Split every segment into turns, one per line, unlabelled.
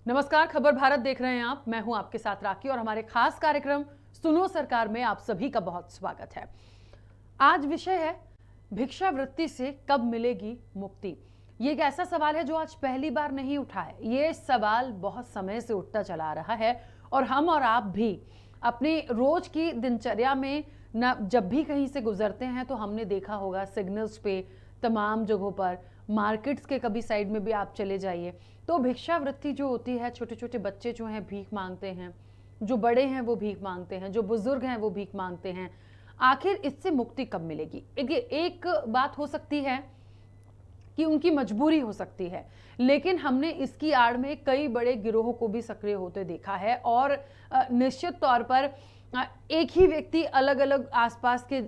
नमस्कार, खबर भारत देख रहे हैं आप। मैं हूं आपके साथ राखी और हमारे खास कार्यक्रम सुनो सरकार में आप सभी का बहुत स्वागत है। आज विषय है भिक्षावृत्ति से कब मिलेगी मुक्ति। ये एक ऐसा सवाल है जो आज पहली बार नहीं उठा है। ये सवाल बहुत समय से उठता चला आ रहा है और हम और आप भी अपनी रोज की दिनचर्या में न जब भी कहीं से गुजरते हैं तो हमने देखा होगा सिग्नल्स पे, तमाम जगहों पर, मार्केट्स के कभी साइड में भी आप चले जाइए तो भिक्षावृत्ति जो होती है, छोटे छोटे बच्चे जो हैं भीख मांगते हैं, जो बड़े हैं वो भीख मांगते हैं, जो बुजुर्ग हैं वो भीख मांगते हैं। आखिर इससे मुक्ति कब मिलेगी? एक बात हो सकती है कि उनकी मजबूरी हो सकती है, लेकिन हमने इसकी आड़ में कई बड़े गिरोहों को भी सक्रिय होते देखा है और निश्चित तौर पर एक ही व्यक्ति अलग अलग आसपास के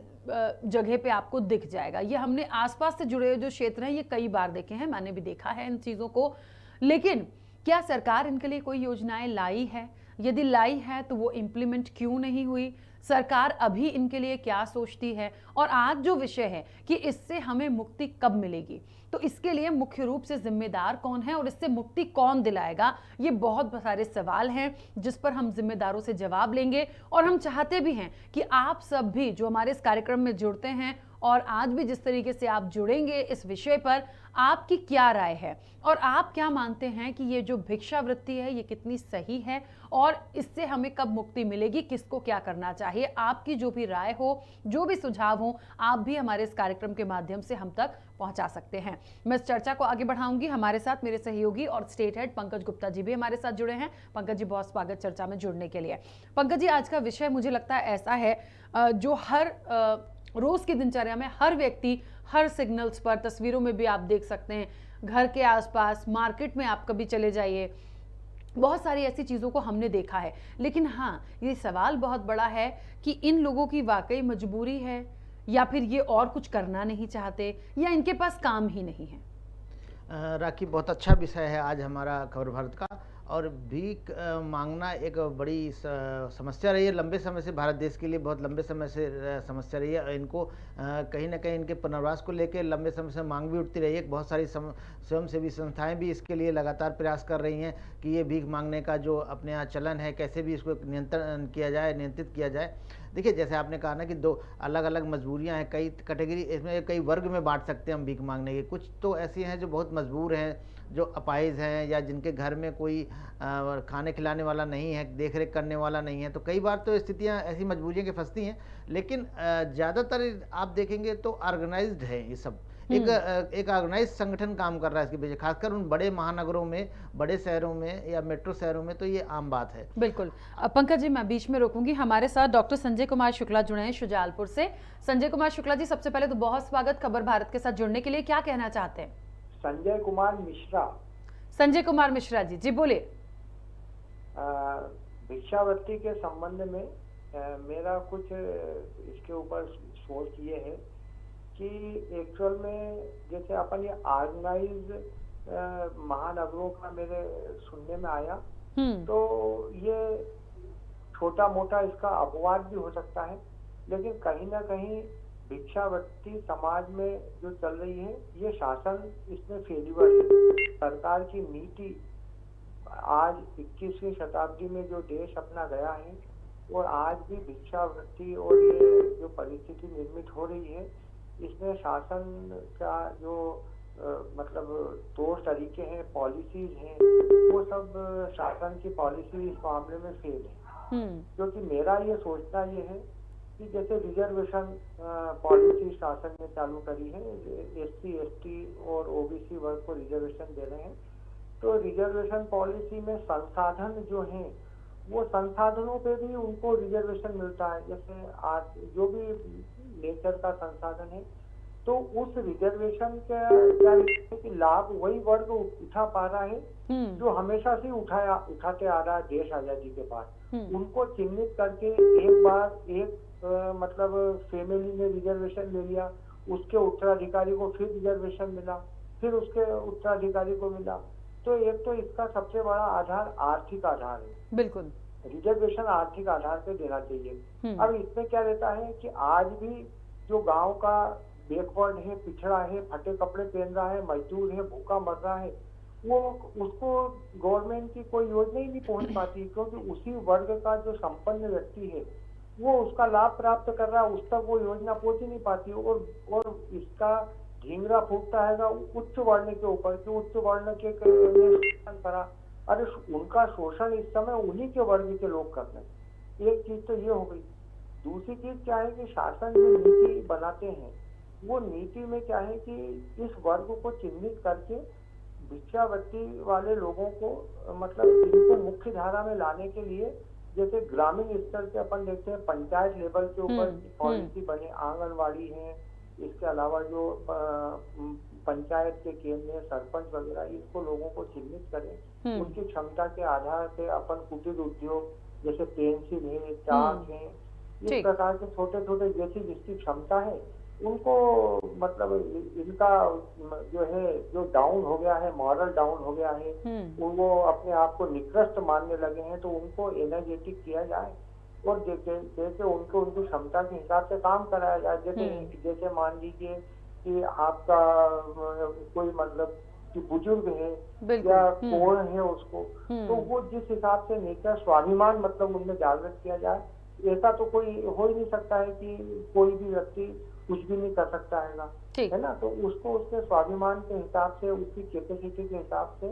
जगह पे आपको दिख जाएगा। ये हमने आसपास से जुड़े हुए जो क्षेत्र हैं ये कई बार देखे हैं, मैंने भी देखा है इन चीज़ों को। लेकिन क्या सरकार इनके लिए कोई योजनाएं लाई है? यदि लाई है तो वो इम्प्लीमेंट क्यों नहीं हुई? सरकार अभी इनके लिए क्या सोचती है? और आज जो विषय है कि इससे हमें मुक्ति कब मिलेगी, तो इसके लिए मुख्य रूप से जिम्मेदार कौन है और इससे मुक्ति कौन दिलाएगा, ये बहुत सारे सवाल हैं जिस पर हम जिम्मेदारों से जवाब लेंगे। और हम चाहते भी हैं कि आप सब भी जो हमारे इस कार्यक्रम में जुड़ते हैं और आज भी जिस तरीके से आप जुड़ेंगे इस विषय पर, आपकी क्या राय है और आप क्या मानते हैं कि ये जो भिक्षावृत्ति है ये कितनी सही है और इससे हमें कब मुक्ति मिलेगी, किसको क्या करना चाहिए। आपकी जो भी राय हो, जो भी सुझाव हो, आप भी हमारे इस कार्यक्रम के माध्यम से हम तक पहुंचा सकते हैं। मैं इस चर्चा को आगे बढ़ाऊंगी। हमारे साथ मेरे सहयोगी और स्टेट हेड पंकज गुप्ता जी भी हमारे साथ जुड़े हैं। पंकज जी, बहुत स्वागत चर्चा में जुड़ने के लिए। पंकज जी, आज का विषय मुझे लगता है ऐसा है जो हर रोज की दिनचर्या में हर व्यक्ति हर सिग्नल्स पर, तस्वीरों में भी आप देख सकते हैं, घर के आसपास, मार्केट में आप कभी चले जाइए, बहुत सारी ऐसी चीज़ों को हमने देखा है। लेकिन हाँ, ये सवाल बहुत बड़ा है कि इन लोगों की वाकई मजबूरी है या फिर ये और कुछ करना नहीं चाहते या इनके पास काम ही नहीं है।
राखी, बहुत अच्छा विषय है आज हमारा खबर भारत का। और भीख मांगना एक बड़ी समस्या रही है लंबे समय से, भारत देश के लिए बहुत लंबे समय से समस्या रही है। इनको कहीं ना कहीं इनके पुनर्वास को लेकर लंबे समय से मांग भी उठती रही है। बहुत सारी स्वयंसेवी संस्थाएं भी इसके लिए लगातार प्रयास कर रही हैं कि ये भीख मांगने का जो अपने यहाँ चलन है कैसे भी इसको नियंत्रण किया जाए, नियंत्रित किया जाए। देखिए, जैसे आपने कहा ना कि दो अलग अलग मजबूरियां हैं, कई कैटेगरी, इसमें कई वर्ग में बांट सकते हैं हम भीख मांगने के। कुछ तो ऐसी हैं जो बहुत मजबूर हैं, जो अपाहिज हैं या जिनके घर में कोई खाने खिलाने वाला नहीं है, देख रेख करने वाला नहीं है। तो कई बार तो स्थितियां ऐसी मजबूरियों की फंसती हैं। लेकिन ज़्यादातर आप देखेंगे तो ऑर्गेनाइज्ड है ये सब। एक ऑर्गेनाइज संगठन काम कर रहा है इसके पीछे, खासकर उन बड़े महानगरों में, बड़े शहरों में या मेट्रो शहरों में तो ये आम बात है।
बिल्कुल। पंकज जी, मैं बीच में रोकूंगी। हमारे साथ डॉक्टर संजय कुमार शुक्ला जुड़े हैं शुजालपुर से। संजय कुमार शुक्ला जी, सबसे पहले तो बहुत स्वागत खबर भारत के साथ जुड़ने के लिए। क्या कहना चाहते हैं?
संजय कुमार मिश्रा।
संजय कुमार मिश्रा जी, जी बोलिए।
भिक्षावृत्ति के संबंध में मेरा कुछ इसके ऊपर सोच ये है कि एक्चुअल में जैसे अपन ये ऑर्गेनाइज महानगरों का मेरे सुनने में आया, तो ये छोटा मोटा इसका अपवाद भी हो सकता है, लेकिन कहीं ना कहीं भिक्षावृत्ति समाज में जो चल रही है ये शासन इसमें फेल्यूर है। सरकार की नीति आज 21वीं शताब्दी में जो देश अपना गया है और आज भी भिक्षावृत्ति और ये जो परिस्थिति निर्मित हो रही है, इसमें शासन का जो मतलब तौर तरीके हैं, पॉलिसीज हैं, वो सब शासन की पॉलिसी इस मामले में फेल है। क्योंकि मेरा ये सोचना ये है कि जैसे रिजर्वेशन पॉलिसी शासन ने चालू करी है, SC ST और OBC वर्ग को रिजर्वेशन दे रहे हैं, तो रिजर्वेशन पॉलिसी में संसाधन जो हैं वो संसाधनों पे भी उनको रिजर्वेशन मिलता है। जैसे आज जो भी नेचर का संसाधन है, तो उस रिजर्वेशन का क्या कि लाभ वही वर्ग उठा पा रहा है जो हमेशा से उठाते आ रहा है देश आजादी के बाद। उनको चिन्हित करके एक बार एक मतलब फैमिली ने रिजर्वेशन ले लिया, उसके उत्तराधिकारी को फिर रिजर्वेशन मिला, फिर उसके उत्तराधिकारी को मिला। तो एक तो इसका सबसे बड़ा आधार आर्थिक आधार है।
बिल्कुल,
रिजर्वेशन आर्थिक आधार पे देना चाहिए। अब इसमें क्या रहता है कि आज भी जो गांव का बैकवर्ड है, पिछड़ा है, फटे कपड़े पहन रहा है, मजदूर है, भूखा मर रहा है, वो उसको गवर्नमेंट की कोई योजना ही नहीं पहुंच पाती, क्योंकि उसी वर्ग का जो संपन्न व्यक्ति है वो उसका लाभ प्राप्त कर रहा है, उस तक वो योजना पहुंच ही नहीं पाती। और इसका ढींगरा फूटता है उच्च वर्ण के ऊपर कि उच्च वर्ण के ने शोषण करा। अरे उनका शोषण इस समय उन्हीं के वर्ग के लोग कर रहे हैं। एक चीज तो ये हो गई। दूसरी चीज क्या है कि शासन जो नीति बनाते हैं वो नीति में क्या है कि इस वर्ग को चिन्हित करके भिक्षावृत्ति वाले लोगों को मतलब इनको मुख्य धारा में लाने के लिए, जैसे ग्रामीण स्तर पे अपन देखते हैं पंचायत लेवल के ऊपर पॉलिसी बने, आंगनवाड़ी है, इसके अलावा जो पंचायत के केंद्र है, सरपंच वगैरह, इसको लोगों को चिन्हित करें, उनकी क्षमता के आधार पे अपन कुटीर उद्योग जैसे पेंसिल है, चाक है, इस प्रकार के छोटे छोटे जैसी जिसकी क्षमता है उनको मतलब इनका जो है जो डाउन हो गया है, मॉरल डाउन हो गया है, वो अपने आप को निकृष्ट मानने लगे हैं, तो उनको एनर्जेटिक किया जाए और जैसे उनको उनकी क्षमता के हिसाब से काम कराया जाए। जैसे मान लीजिए कि आपका कोई मतलब कि बुजुर्ग है या कोण है उसको, तो वो जिस हिसाब से नेचर स्वाभिमान मतलब उनमें जागृत किया जाए। ऐसा तो कोई हो ही नहीं सकता है कि कोई भी व्यक्ति कुछ भी नहीं कर सकता है ना, तो उसको उसके स्वाभिमान के हिसाब से, उसकी कैपेसिटी के हिसाब से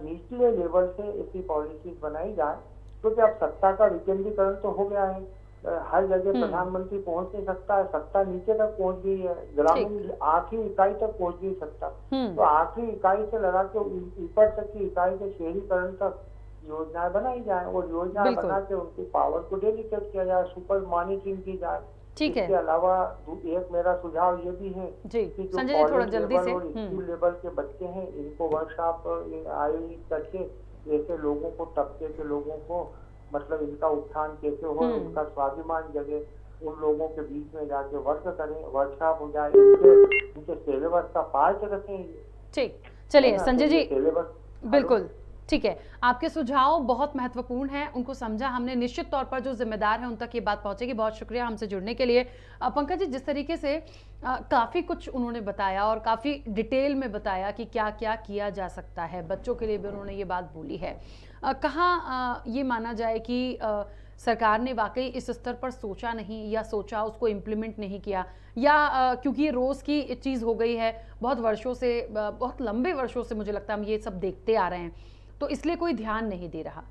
निचले लेवल से ऐसी पॉलिसीज बनाई जाए। क्योंकि अब सत्ता का विकेंद्रीकरण तो हो गया है, हर जगह प्रधानमंत्री पहुंच नहीं सकता है, सत्ता नीचे तक पहुंच गई है, ग्रामीण आखिरी इकाई तक पहुंच गई सत्ता, तो आखिरी इकाई से लगा के ऊपर तक की इकाई के शहरीकरण तक योजनाएं बनाई जाए और योजनाएं बना के उनकी पावर को डेलीकेट किया जाए, सुपर मॉनिटरिंग की जाए। इसके अलावा एक मेरा सुझाव ये भी है कि जो कॉलेज लेवल और स्कूल लेवल के बच्चे हैं इनको वर्कशॉप आयोजित करके ऐसे लोगों को, तबके के लोगों को मतलब इनका उत्थान कैसे हो, उनका स्वाभिमान जगे, उन लोगों के बीच में जाके वर्क करें, वर्कशॉप हो जाए, इनके सिलेबस का पार्ट रखें।
ठीक, चलिए संजय जी, बिल्कुल ठीक है, आपके सुझाव बहुत महत्वपूर्ण हैं, उनको समझा हमने, निश्चित तौर पर जो जिम्मेदार है उन तक ये बात पहुंचेगी। बहुत शुक्रिया हमसे जुड़ने के लिए। पंकज जी, जिस तरीके से काफ़ी कुछ उन्होंने बताया और काफ़ी डिटेल में बताया कि क्या क्या किया जा सकता है, बच्चों के लिए भी उन्होंने ये बात बोली है। कहाँ ये माना जाए कि सरकार ने वाकई इस स्तर पर सोचा नहीं, या सोचा उसको इम्प्लीमेंट नहीं किया, या क्योंकि ये रोज़ की चीज़ हो गई है, बहुत वर्षों से, बहुत लंबे वर्षों से मुझे लगता है हम ये सब देखते आ रहे हैं, तो इसलिए कोई ध्यान नहीं दे रहा।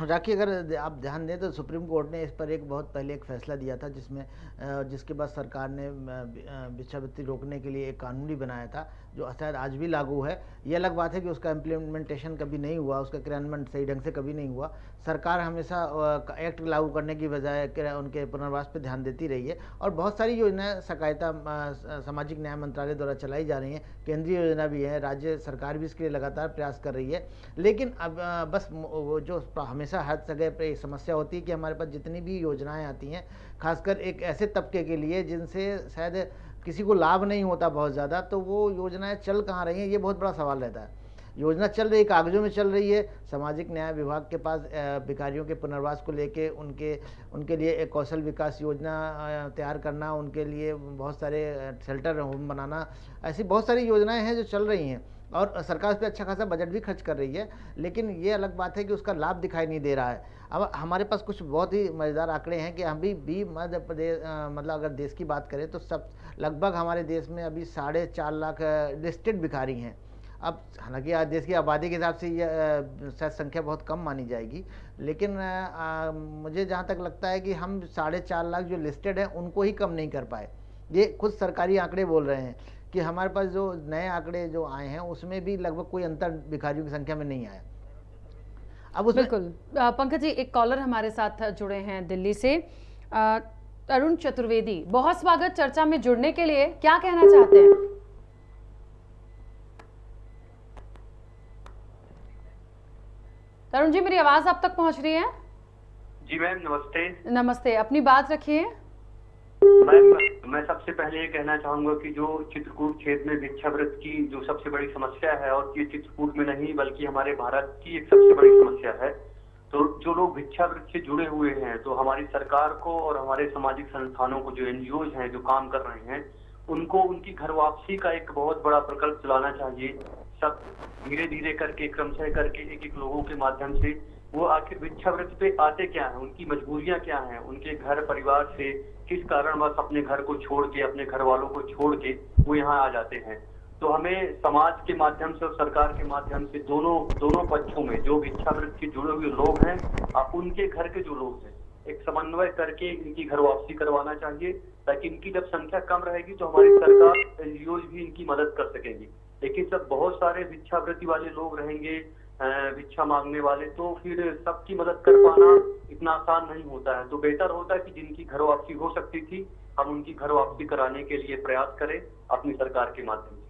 राखी, अगर आप ध्यान दें तो सुप्रीम कोर्ट ने इस पर एक बहुत पहले एक फैसला दिया था, जिसके बाद सरकार ने भिक्षावृत्ति रोकने के लिए एक कानून भी बनाया था, जो शायद आज भी लागू है। ये अलग बात है कि उसका इम्प्लीमेंटेशन कभी नहीं हुआ, उसका क्रियान्वयन सही ढंग से कभी नहीं हुआ। सरकार हमेशा एक्ट लागू करने की बजाय उनके पुनर्वास पर ध्यान देती रही है, और बहुत सारी योजनाएं सहकारिता सामाजिक न्याय मंत्रालय द्वारा चलाई जा रही हैं, केंद्रीय योजना भी है, राज्य सरकार भी इसके लिए लगातार प्रयास कर रही है। लेकिन अब बस वो जो हमेशा हर जगह पर एक समस्या होती है कि हमारे पास जितनी भी योजनाएं आती हैं, खासकर एक ऐसे तबके के लिए जिनसे शायद किसी को लाभ नहीं होता बहुत ज़्यादा, तो वो योजनाएं चल कहाँ रही हैं, ये बहुत बड़ा सवाल रहता है। योजना चल रही, कागजों में चल रही है, सामाजिक न्याय विभाग के पास भिखारियों के पुनर्वास को लेके उनके लिए एक कौशल विकास योजना तैयार करना, उनके लिए बहुत सारे शेल्टर होम बनाना, ऐसी बहुत सारी योजनाएं हैं जो चल रही हैं, और सरकार उस पर अच्छा खासा बजट भी खर्च कर रही है। लेकिन ये अलग बात है कि उसका लाभ दिखाई नहीं दे रहा है। अब हमारे पास कुछ बहुत ही मज़ेदार आंकड़े हैं कि अभी भी मध्य प्रदेश, मतलब अगर देश की बात करें तो सब लगभग हमारे देश में अभी 4.5 लाख लिस्टेड भिखारी हैं। अब हालांकि आज देश की आबादी के हिसाब से यह शायद संख्या बहुत कम मानी जाएगी, लेकिन मुझे जहाँ तक लगता है कि हम 4.5 लाख जो लिस्टेड हैं उनको ही कम नहीं कर पाए। ये खुद सरकारी आंकड़े बोल रहे हैं कि हमारे पास जो नए आंकड़े जो आए हैं उसमें भी लगभग कोई अंतर भिखारियों की संख्या में नहीं आया। अब उसमें
बिल्कुल पंकज जी, एक कॉलर हमारे साथ जुड़े हैं दिल्ली से, अरुण चतुर्वेदी, बहुत स्वागत चर्चा में जुड़ने के लिए, क्या कहना चाहते हैं? तरुण जी, मेरी आवाज आप तक पहुंच रही है?
जी मैम, नमस्ते।
नमस्ते, अपनी बात रखिए।
मैम, मैं सबसे पहले ये कहना चाहूंगा कि जो चित्रकूट क्षेत्र में भिक्षावृत्ति की जो सबसे बड़ी समस्या है, और ये चित्रकूट में नहीं बल्कि हमारे भारत की एक सबसे बड़ी समस्या है, तो जो लोग भिक्षावृत्ति से जुड़े हुए हैं, तो हमारी सरकार को और हमारे सामाजिक संस्थानों को, जो एनजीओज हैं जो काम कर रहे हैं, उनको उनकी घर वापसी का एक बहुत बड़ा प्रकल्प चलाना चाहिए। सब धीरे धीरे करके, क्रमशः करके, एक एक लोगों के माध्यम से वो आखिर भिक्षावृत्ति पे आते क्या हैं, उनकी मजबूरियां क्या हैं, उनके घर परिवार से किस कारणवश अपने घर को छोड़ के, अपने घर वालों को छोड़ के वो यहाँ आ जाते हैं। तो हमें समाज के माध्यम से और सरकार के माध्यम से दोनों पक्षों में जो भिक्षावृत्ति से जुड़े हुए लोग हैं, उनके घर के जो लोग हैं, एक समन्वय करके इनकी घर वापसी करवाना चाहिए, ताकि इनकी जब संख्या कम रहेगी तो हमारी सरकार, एनजीओ भी इनकी मदद कर सकेंगी। लेकिन जब बहुत सारे भिक्षावृत्ति वाले लोग रहेंगे, भिक्षा मांगने वाले, तो फिर सबकी मदद कर पाना इतना आसान नहीं होता है। तो बेहतर होता है कि जिनकी घर वापसी हो सकती थी, हम उनकी घर वापसी कराने के लिए प्रयास करें अपनी सरकार के माध्यम से।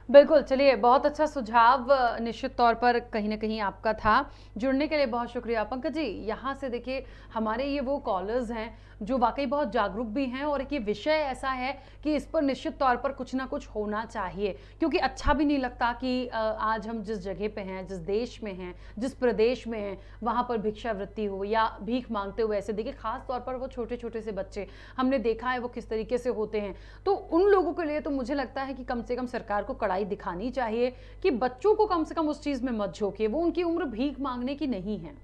बिल्कुल, चलिए, बहुत अच्छा सुझाव निश्चित तौर पर कहीं ना कहीं आपका था। जुड़ने के लिए बहुत शुक्रिया। पंकज जी, यहाँ से देखिए, हमारे ये वो कॉलर्स हैं जो वाकई बहुत जागरूक भी हैं, और एक ये विषय ऐसा है कि इस पर निश्चित तौर पर कुछ ना कुछ होना चाहिए, क्योंकि अच्छा भी नहीं लगता कि आज हम जिस जगह पे हैं, जिस देश में हैं, जिस प्रदेश में हैं, वहाँ पर भिक्षावृत्ति हो या भीख मांगते हुए ऐसे देखिए, खास तौर पर वो छोटे छोटे से बच्चे, हमने देखा है वो किस तरीके से होते हैं। तो उन लोगों के लिए तो मुझे लगता है कि कम से कम सरकार को कड़ाई दिखानी चाहिए कि बच्चों को कम से कम उस चीज़ में मत झोंके, वो उनकी उम्र भीख मांगने की नहीं है।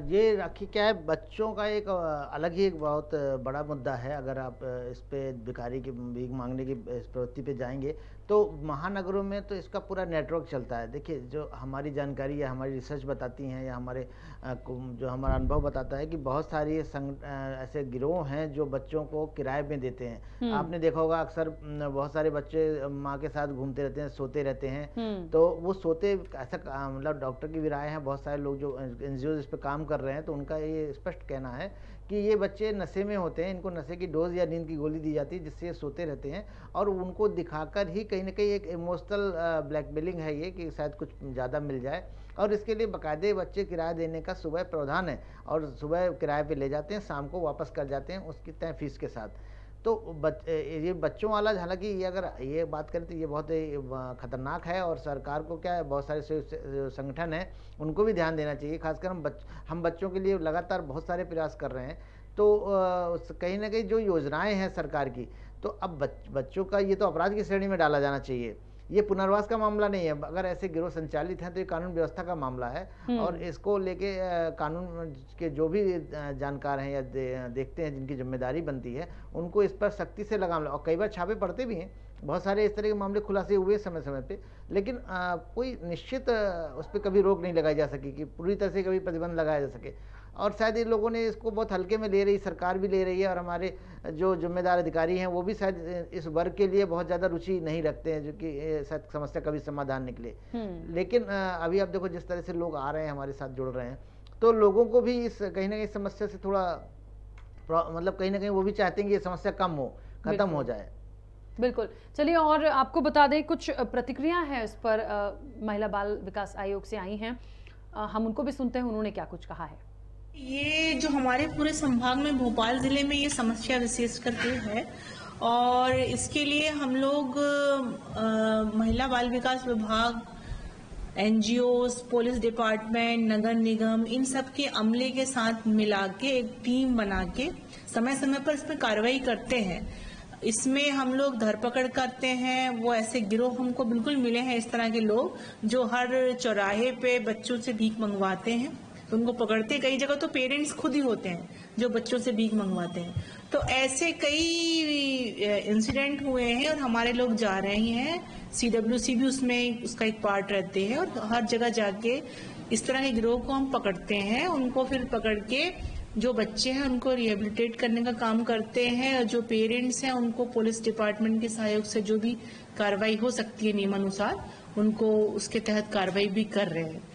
ये राखी क्या है, बच्चों का एक अलग ही एक बहुत बड़ा मुद्दा है। अगर आप इस पे भिखारी की भीख मांगने की इस प्रवृत्ति पे जाएंगे तो महानगरों में तो इसका पूरा नेटवर्क चलता है। देखिए, जो हमारी जानकारी या हमारी रिसर्च बताती हैं या हमारे जो हमारा अनुभव बताता है कि बहुत सारी ऐसे गिरोह हैं जो बच्चों को किराए में देते हैं। आपने देखा होगा, अक्सर बहुत सारे बच्चे माँ के साथ घूमते रहते हैं, सोते रहते हैं। तो वो सोते ऐसा, मतलब डॉक्टर की भी राय है, बहुत सारे लोग जो एनजीओ इस पर काम कर रहे हैं, तो उनका ये स्पष्ट कहना है कि ये बच्चे नशे में होते हैं, इनको नशे की डोज या नींद की गोली दी जाती है जिससे ये सोते रहते हैं, और उनको दिखाकर ही कहीं ना कहीं एक इमोशनल ब्लैकमेलिंग है ये, कि शायद कुछ ज़्यादा मिल जाए। और इसके लिए बाकायदे बच्चे किराया देने का सुबह प्रावधान है, और सुबह किराए पे ले जाते हैं, शाम को वापस कर जाते हैं उसकी तय फीस के साथ। तो ये बच्चों वाला, हालांकि ये अगर ये बात करें तो ये बहुत खतरनाक है, और सरकार को क्या है, बहुत सारे संगठन हैं उनको भी ध्यान देना चाहिए। खासकर हम बच्चों के लिए लगातार बहुत सारे प्रयास कर रहे हैं। तो कहीं ना कहीं जो योजनाएं हैं सरकार की, तो अब बच्चों का ये तो अपराध की श्रेणी में डाला जाना चाहिए। ये पुनर्वास का मामला नहीं है। अगर ऐसे गिरोह संचालित हैं तो ये कानून व्यवस्था का मामला है, और इसको लेके कानून के जो भी जानकार हैं या देखते हैं, जिनकी जिम्मेदारी बनती है, उनको इस पर सख्ती से लगाम। और कई बार छापे पड़ते भी हैं, बहुत सारे इस तरह के मामले खुलासे हुए समय समय पे, लेकिन कोई निश्चित उस पर कभी रोक नहीं लगाई जा सकी कि पूरी तरह से कभी प्रतिबंध लगाया जा सके। और शायद इन लोगों ने इसको बहुत हल्के में ले रही, सरकार भी ले रही है, और हमारे जो जिम्मेदार अधिकारी हैं वो भी शायद इस वर्ग के लिए बहुत ज़्यादा रुचि नहीं रखते हैं, जो कि शायद समस्या कभी समाधान निकले। लेकिन अभी आप देखो, जिस तरह से लोग आ रहे हैं, हमारे साथ जुड़ रहे हैं, तो लोगों को भी इस कहीं ना कहीं समस्या से थोड़ा, मतलब कहीं ना कहीं वो भी चाहते हैं कि ये समस्या कम हो, खत्म हो जाए।
बिल्कुल, चलिए, और आपको बता दें कुछ प्रतिक्रिया है इस पर महिला बाल विकास आयोग से आई हैं, हम उनको भी सुनते हैं, उन्होंने क्या कुछ कहा है।
ये जो हमारे पूरे संभाग में, भोपाल जिले में ये समस्या विशेष करके है, और इसके लिए हम लोग महिला बाल विकास विभाग, एनजीओस, पुलिस डिपार्टमेंट, नगर निगम, इन सब के अमले के साथ मिला के एक टीम बना के समय समय पर इसमें कार्रवाई करते हैं। इसमें हम लोग धरपकड़ करते हैं। वो ऐसे गिरोह हमको बिल्कुल मिले हैं, इस तरह के लोग जो हर चौराहे पे बच्चों से भीख मंगवाते हैं, तो उनको पकड़ते। कई जगह तो पेरेंट्स खुद ही होते हैं जो बच्चों से भीख मंगवाते हैं। तो ऐसे कई इंसिडेंट हुए हैं, और हमारे लोग जा रहे हैं, CWC भी उसमें उसका एक पार्ट रहते हैं, और हर जगह जाके इस तरह के गिरोह को हम पकड़ते हैं। उनको फिर पकड़ के जो बच्चे हैं उनको रिहेबिलिटेट करने का काम करते हैं, और जो पेरेंट्स हैं उनको पुलिस डिपार्टमेंट के सहयोग से जो भी कार्रवाई हो सकती है नियमानुसार, उनको उसके तहत कार्रवाई भी कर रहे हैं।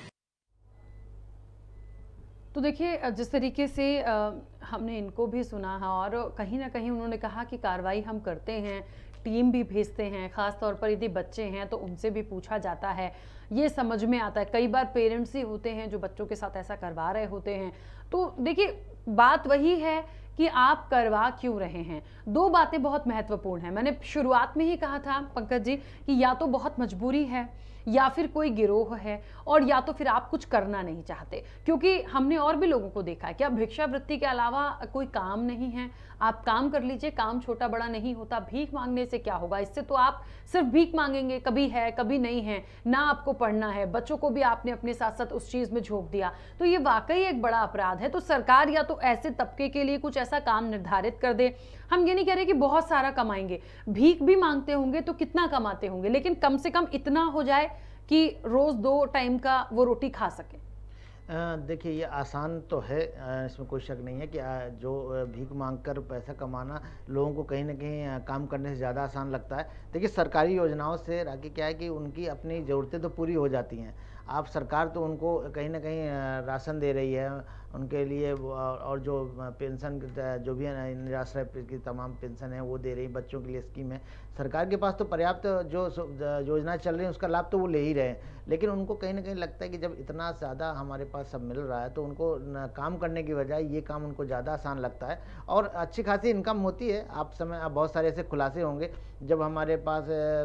तो देखिए, जिस तरीके से हमने इनको भी सुना है, और कहीं ना कहीं उन्होंने कहा कि कार्रवाई हम करते हैं, टीम भी भेजते हैं, ख़ास तौर पर यदि बच्चे हैं तो उनसे भी पूछा जाता है, ये समझ में आता है। कई बार पेरेंट्स ही होते हैं जो बच्चों के साथ ऐसा करवा रहे होते हैं। तो देखिए, बात वही है कि आप करवा क्यों रहे हैं। दो बातें बहुत महत्वपूर्ण हैं। मैंने शुरुआत में ही कहा था पंकज जी कि या तो बहुत मजबूरी है, या फिर कोई गिरोह है, और या तो फिर आप कुछ करना नहीं चाहते, क्योंकि हमने और भी लोगों को देखा है कि अब भिक्षावृत्ति के अलावा कोई काम नहीं है। आप काम कर लीजिए, काम छोटा बड़ा नहीं होता। भीख मांगने से क्या होगा? इससे तो आप सिर्फ भीख मांगेंगे, कभी है कभी नहीं है, ना आपको पढ़ना है, बच्चों को भी आपने अपने साथ साथ उस चीज में झोंक दिया, तो ये वाकई एक बड़ा अपराध है। तो सरकार या तो ऐसे तबके के लिए कुछ ऐसा काम निर्धारित कर दे। हम ये नहीं कह रहे कि बहुत सारा कमाएंगे, भीख भी मांगते होंगे तो कितना कमाते होंगे, लेकिन कम से कम इतना हो जाए कि रोज 2 टाइम का वो रोटी खा सके।
देखिए, ये आसान तो है, इसमें कोई शक नहीं है कि जो भीख मांगकर पैसा कमाना लोगों को कहीं ना कहीं काम करने से ज़्यादा आसान लगता है। देखिए, सरकारी योजनाओं से राखी क्या है कि उनकी अपनी ज़रूरतें तो पूरी हो जाती हैं। आप सरकार तो उनको कहीं ना कहीं राशन दे रही है उनके लिए, और जो पेंशन जो भी है निराश्रय की तमाम पेंशन है वो दे रही, बच्चों के लिए स्कीम है। सरकार के पास तो पर्याप्त जो योजना चल रही है उसका लाभ तो वो ले ही रहे हैं, लेकिन उनको कहीं ना कहीं लगता है कि जब इतना ज़्यादा हमारे पास सब मिल रहा है तो उनको काम करने की बजाय ये काम उनको ज़्यादा आसान लगता है और अच्छी खासी इनकम होती है। आप बहुत सारे ऐसे खुलासे होंगे जब हमारे पास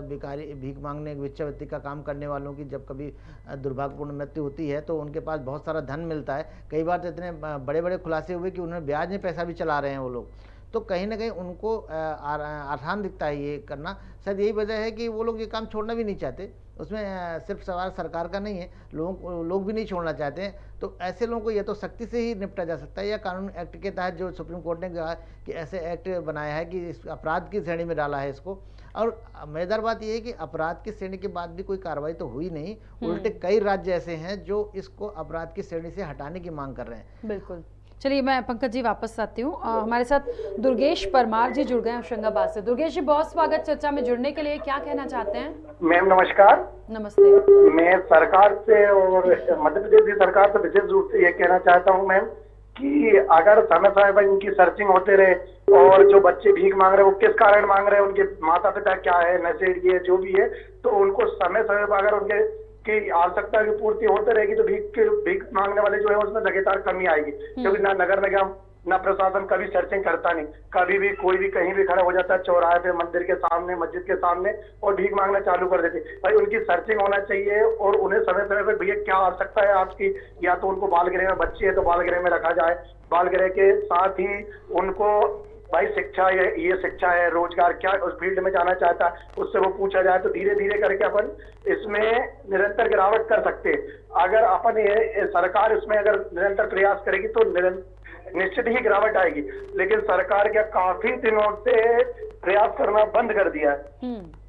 भिखारी भीख मांगने भिक्षावृत्ति का काम करने वालों की जब कभी दुर्भाग्यपूर्ण मृत्यु होती है तो उनके पास बहुत सारा धन मिलता है। कई बार तो इतने बड़े बड़े खुलासे हुए कि उन्होंने ब्याज में पैसा भी चला रहे हैं वो लोग। तो कहीं ना कहीं उनको आसान दिखता है ये करना। शायद यही वजह है कि वो लोग ये काम छोड़ना भी नहीं चाहते। उसमें सिर्फ सवाल सरकार का नहीं है, लोग भी नहीं छोड़ना चाहते हैं। तो ऐसे लोगों को या तो सख्ती से ही निपटा जा सकता है या कानून एक्ट के तहत जो सुप्रीम कोर्ट ने कहा कि ऐसे एक्ट बनाया है कि इस अपराध की श्रेणी में डाला है इसको। और मजेदार बात यह है कि अपराध की श्रेणी के बाद भी कोई कार्रवाई तो हुई नहीं, उल्टे कई राज्य ऐसे हैं जो इसको अपराध की श्रेणी से हटाने की मांग कर रहे हैं।
बिल्कुल। चलिए, मैं पंकज जी वापस आती हूँ। हमारे साथ दुर्गेश परमार जी जुड़ गए हैं होशंगाबाद से। दुर्गेश जी, बहुत स्वागत चर्चा में जुड़ने के लिए। क्या कहना चाहते हैं?
मैम नमस्कार।
नमस्ते।
मैं सरकार से और मध्य प्रदेश की सरकार से विशेष रूप से ये कहना चाहता हूँ मैम कि अगर समय समय पर इनकी सर्चिंग होते रहे और जो बच्चे भीख मांग रहे हैं वो किस कारण मांग रहे हैं, उनके माता पिता क्या है, नशेड़ी है, जो भी है, तो उनको समय समय पर अगर उनके की आवश्यकता की पूर्ति होते रहेगी तो भीख मांगने वाले जो है उसमें लगातार कमी आएगी। क्योंकि ना नगर निगम ना प्रशासन कभी सर्चिंग करता नहीं, कभी भी कोई भी कहीं भी खड़ा हो जाता है चौराहे पे, मंदिर के सामने, मस्जिद के सामने और भीख मांगना चालू कर देते। भाई उनकी सर्चिंग होना चाहिए और उन्हें समय समय पर भैया क्या आवश्यकता है आपकी, या तो उनको बाल गृह में, बच्चे है तो बाल गृह में रखा जाए, बाल गृह के साथ ही उनको भाई शिक्षा ये शिक्षा है, रोजगार क्या उस फील्ड में जाना चाहता है उससे वो पूछा जाए, तो धीरे धीरे करके अपन इसमें निरंतर गिरावट कर सकते हैं। अगर अपन ये सरकार इसमें अगर निरंतर प्रयास करेगी तो निश्चित ही गिरावट आएगी। लेकिन सरकार क्या काफी दिनों से प्रयास करना बंद कर दिया है,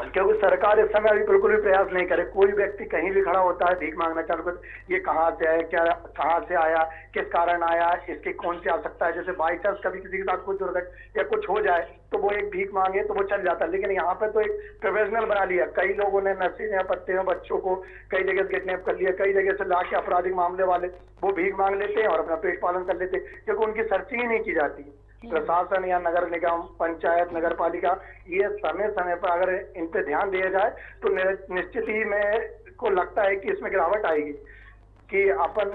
क्योंकि सरकार इस समय अभी बिल्कुल भी प्रयास नहीं करे। कोई व्यक्ति कहीं भी खड़ा होता है भीख मांगना चालू कर, ये कहाँ से आया, क्या कहाँ से आया, किस कारण आया, इसकी कौन सी आवश्यकता है। जैसे बाई चांस कभी किसी के साथ कुछ दुर्घटना या कुछ हो जाए तो वो एक भीख मांगे तो वो चल जाता है। लेकिन यहाँ पे तो एक प्रोफेशनल बना लिया। कई लोगों ने नशे या पत्ते में बच्चों को कई जगह से किडनैप कर लिया, कई जगह से लाके आपराधिक मामले वाले वो भीख मांग लेते हैं और अपना पेट पालन कर लेते हैं, क्योंकि उनकी सर्चिंग ही नहीं की जाती। प्रशासन या नगर निगम, पंचायत, नगर पालिका ये समय समय पर अगर इन पे ध्यान दिया जाए तो निश्चित ही मेरे को लगता है कि इसमें गिरावट आएगी। कि अपन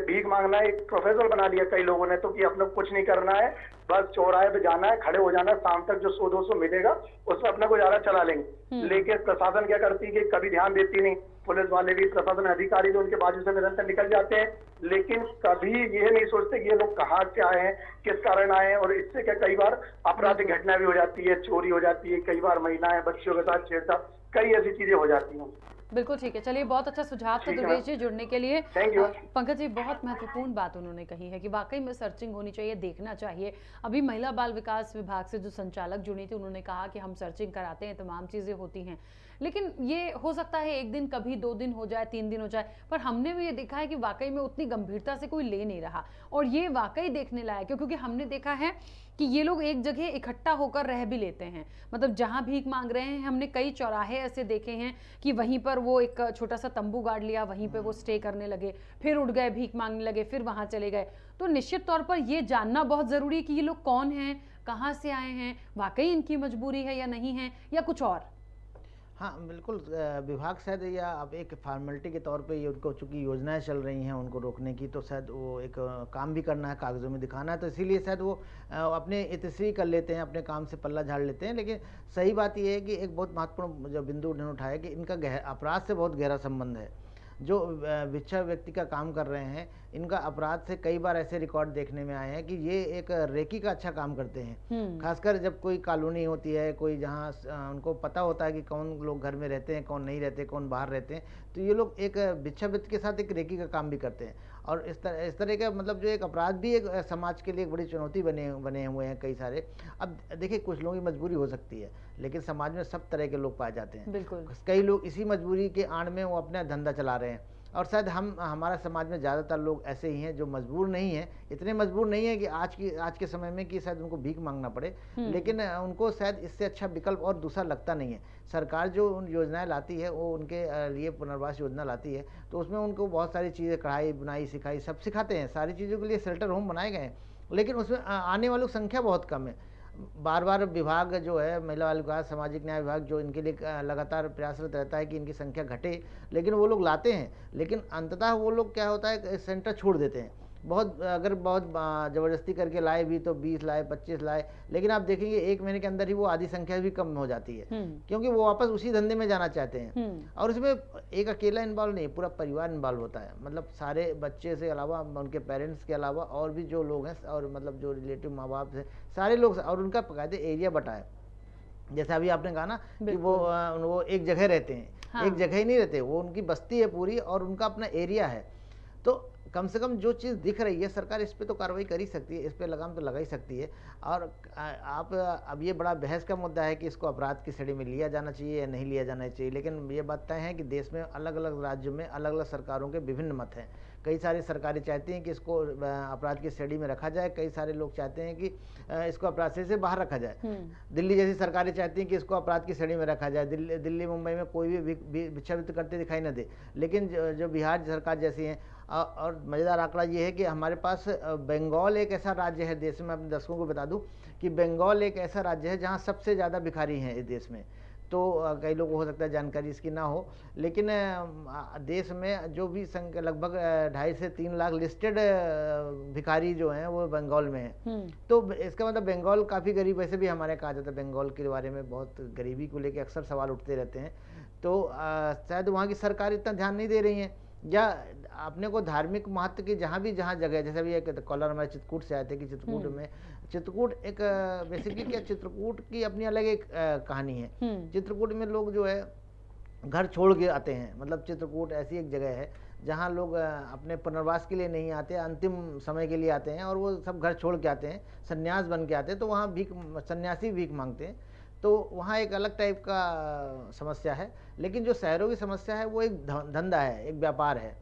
भीख मांगना एक प्रोफेशनल बना लिया कई लोगों ने, तो कि अपने कुछ नहीं करना है, बस चौराहे पे जाना है, खड़े हो जाना है, शाम तक जो 100-200 मिलेगा उसमें अपना गुजारा चला लेंगे। लेकिन प्रशासन क्या करती है कि कभी ध्यान देती नहीं, पुलिस वाले भी, प्रशासन अधिकारी भी उनके बाजू से निरंतर निकल जाते हैं, लेकिन कभी ये नहीं सोचते कि ये लोग कहाँ से आए हैं, किस कारण आए हैं। और इससे क्या कई बार आपराधिक घटना भी हो जाती है, चोरी हो जाती है, कई बार महिलाएं बच्चों के साथ छेड़छाड़, कई ऐसी चीजें हो जाती हैं।
बिल्कुल ठीक है। चलिए, बहुत अच्छा सुझाव था दुर्गेश जी जुड़ने के लिए।
Thank you.
पंकज जी, बहुत महत्वपूर्ण बात उन्होंने कही है कि वाकई में सर्चिंग होनी चाहिए, देखना चाहिए। अभी महिला बाल विकास विभाग से जो संचालक जुड़ी थी उन्होंने कहा कि हम सर्चिंग कराते हैं, तमाम चीजें होती हैं, लेकिन ये हो सकता है एक दिन, कभी 2 दिन हो जाए, 3 दिन हो जाए, पर हमने भी ये देखा है कि वाकई में उतनी गंभीरता से कोई ले नहीं रहा। और ये वाकई देखने लायक है, क्योंकि हमने देखा है कि ये लोग एक जगह इकट्ठा होकर रह भी लेते हैं। मतलब जहां भीख मांग रहे हैं, हमने कई चौराहे ऐसे देखे हैं कि वहीं पर वो एक छोटा सा तंबू गाड़ लिया, वहीं पे वो स्टे करने लगे, फिर उठ गए, भीख मांगने लगे, फिर वहां चले गए। तो निश्चित तौर पर ये जानना बहुत जरूरी है कि ये लोग कौन हैं, कहाँ से आए हैं, वाकई इनकी मजबूरी है या नहीं है, या कुछ और।
हाँ बिल्कुल, विभाग शायद या अब एक फॉर्मेलिटी के तौर पे ये उनको चूंकि योजनाएं चल रही हैं उनको रोकने की, तो शायद वो एक काम भी करना है, कागजों में दिखाना है, तो इसीलिए शायद वो अपने इतश्री कर लेते हैं, अपने काम से पल्ला झाड़ लेते हैं। लेकिन सही बात ये है कि एक बहुत महत्वपूर्ण जो बिंदु उन्होंने उठाया कि इनका अपराध से बहुत गहरा संबंध है। जो भिक्षा व्यक्ति का काम कर रहे हैं, इनका अपराध से कई बार ऐसे रिकॉर्ड देखने में आए हैं कि ये एक रेकी का अच्छा काम करते हैं। खासकर जब कोई कॉलोनी होती है, कोई जहाँ उनको पता होता है कि कौन लोग घर में रहते हैं, कौन नहीं रहते, कौन बाहर रहते हैं, तो ये लोग एक भिक्षावृत्ति के साथ एक रेकी का काम भी करते हैं। और इस तरह का मतलब जो एक अपराध भी एक समाज के लिए एक बड़ी चुनौती बने हुए हैं कई सारे। अब देखिए, कुछ लोगों की मजबूरी हो सकती है, लेकिन समाज में सब तरह के लोग पाए जाते हैं।
बिल्कुल।
कई लोग इसी मजबूरी के आड़ में वो अपना धंधा चला रहे हैं, और शायद हमारा समाज में ज़्यादातर लोग ऐसे ही हैं जो मजबूर नहीं हैं, इतने मजबूर नहीं है कि आज के समय में कि शायद उनको भीख मांगना पड़े, लेकिन उनको शायद इससे अच्छा विकल्प और दूसरा लगता नहीं है। सरकार जो उन योजनाएं लाती है, वो उनके लिए पुनर्वास योजना लाती है, तो उसमें उनको बहुत सारी चीज़ें, कढ़ाई बुनाई सिखाई सब सिखाते हैं, सारी चीज़ों के लिए शेल्टर होम बनाए गए हैं, लेकिन उसमें आने वालों की संख्या बहुत कम है। बार बार विभाग जो है, महिला बाल विकास सामाजिक न्याय विभाग, जो इनके लिए लगातार प्रयासरत रहता है कि इनकी संख्या घटे, लेकिन वो लोग लाते हैं, लेकिन अंततः वो लोग क्या होता है, सेंटर छोड़ देते हैं। बहुत ज़बरदस्ती करके लाए भी तो 20 लाए, 25 लाए, लेकिन आप देखेंगे 1 महीने के अंदर ही वो आधी संख्या भी कम हो जाती है, क्योंकि वो वापस उसी धंधे में जाना चाहते हैं। और इसमें एक अकेला इन्वॉल्व नहीं, पूरा परिवार इन्वॉल्व होता है, मतलब सारे बच्चे से अलावा, उनके पेरेंट्स के अलावा और भी जो लोग हैं, और मतलब जो रिलेटिव माँ बाप से सारे लोग, और उनका बकायदे एरिया बटा है। जैसे अभी आपने कहा ना कि वो एक जगह रहते हैं। हाँ। एक जगह ही नहीं रहते, वो उनकी बस्ती है पूरी, और उनका अपना एरिया है। तो कम से कम जो चीज़ दिख रही है, सरकार इस पे तो कार्रवाई कर ही सकती है, इस पे लगाम तो लगा ही सकती है। और आप अब ये बड़ा बहस का मुद्दा है कि इसको अपराध की श्रेणी में लिया जाना चाहिए या नहीं लिया जाना चाहिए, लेकिन ये बात तय है कि देश में अलग अलग राज्यों में अलग अलग सरकारों के विभिन्न मत हैं। कई सारी सरकारें चाहती हैं कि इसको अपराध की श्रेणी में रखा जाए, कई सारे लोग चाहते हैं कि इसको अपराध श्रेणी से बाहर रखा जाए। दिल्ली जैसी सरकारें चाहती हैं कि इसको अपराध की श्रेणी में रखा जाए, दिल्ली मुंबई में कोई भी भिक्षावृत्ति करते दिखाई न दे। लेकिन जो बिहार सरकार जैसी हैं, और मज़ेदार आंकड़ा ये है कि हमारे पास बंगाल एक ऐसा राज्य है देश में, अपने दर्शकों को बता दूं कि बंगाल एक ऐसा राज्य है जहां सबसे ज़्यादा भिखारी हैं इस देश में। तो कई लोगों को हो सकता है जानकारी इसकी ना हो, लेकिन देश में जो भी संख्या लगभग 2.5 से 3 लाख लिस्टेड भिखारी जो हैं वो बंगाल में हैं। तो इसका मतलब बंगाल काफ़ी गरीब, वैसे भी हमारे कहा जाता है बंगाल के बारे में बहुत गरीबी को लेकर अक्सर सवाल उठते रहते हैं। तो शायद वहाँ की सरकार इतना ध्यान नहीं दे रही है, या अपने को धार्मिक महत्व की जहाँ जगह, जैसे अभी एक कॉलर हमारे चित्रकूट से आए थे कि चित्रकूट एक बेसिकली क्या, चित्रकूट की अपनी अलग एक कहानी है। चित्रकूट में लोग जो है घर छोड़ के आते हैं, मतलब चित्रकूट ऐसी एक जगह है जहाँ लोग अपने पुनर्वास के लिए नहीं आते, अंतिम समय के लिए आते हैं, और वो सब घर छोड़ के आते हैं, सन्यास बन के आते हैं, तो वहाँ सन्यासी भीख मांगते हैं। तो वहाँ एक अलग टाइप का समस्या है। लेकिन जो शहरों की समस्या है वो एक धंधा है, एक व्यापार है।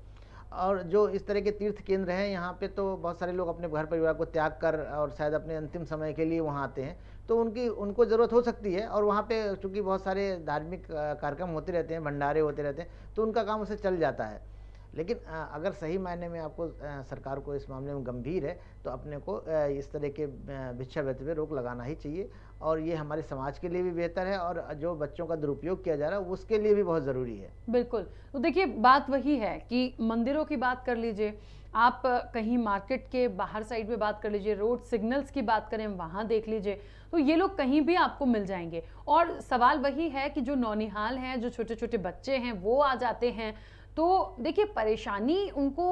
और जो इस तरह के तीर्थ केंद्र हैं, यहाँ पे तो बहुत सारे लोग अपने घर परिवार को त्याग कर और शायद अपने अंतिम समय के लिए वहाँ आते हैं, तो उनको ज़रूरत हो सकती है। और वहाँ पे चूँकि बहुत सारे धार्मिक कार्यक्रम होते रहते हैं, भंडारे होते रहते हैं, तो उनका काम उससे चल जाता है। लेकिन अगर सही मायने में आपको सरकार को इस मामले में गंभीर है, तो अपने को इस तरह के भिक्षावृत्ति पे रोक लगाना ही चाहिए, और ये हमारे समाज के लिए भी बेहतर है, और जो बच्चों का दुरुपयोग किया जा रहा है उसके लिए भी बहुत ज़रूरी है।
बिल्कुल। तो देखिए, बात वही है कि मंदिरों की बात कर लीजिए, आप कहीं मार्केट के बाहर साइड में बात कर लीजिए, रोड सिग्नल्स की बात करें वहाँ देख लीजिए, तो ये लोग कहीं भी आपको मिल जाएंगे। और सवाल वही है कि जो नौनिहाल हैं, जो छोटे छोटे बच्चे हैं, वो आ जाते हैं। तो देखिए, परेशानी उनको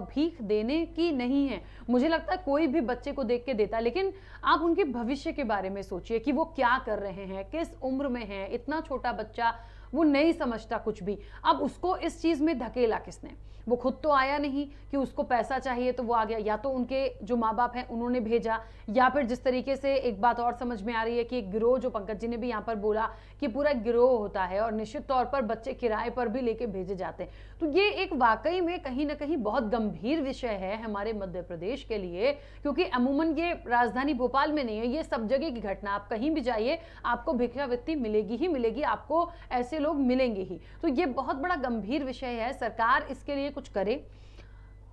भीख देने की नहीं है, मुझे लगता है कोई भी बच्चे को देख के देता, लेकिन आप उनके भविष्य के बारे में सोचिए कि वो क्या कर रहे हैं, किस उम्र में है। इतना छोटा बच्चा, वो नहीं समझता कुछ भी। अब उसको इस चीज़ में धकेला किसने? वो खुद तो आया नहीं कि उसको पैसा चाहिए तो वो आ गया, या तो उनके जो माँ बाप हैं उन्होंने भेजा, या फिर जिस तरीके से एक बात और समझ में आ रही है कि एक गिरोह, जो पंकज जी ने भी यहाँ पर बोला कि पूरा गिरोह होता है, और निश्चित तौर पर बच्चे किराए पर भी लेके भेजे जाते हैं। तो ये एक वाकई में कहीं ना कहीं बहुत गंभीर विषय है हमारे मध्य प्रदेश के लिए, क्योंकि अमूमन ये राजधानी भोपाल में नहीं है, ये सब जगह की घटना। आप कहीं भी जाइए, आपको भिक्षावृत्ति मिलेगी ही मिलेगी, आपको ऐसे लोग मिलेंगे ही। तो ये बहुत बड़ा गंभीर विषय है, सरकार इसके लिए कुछ करे।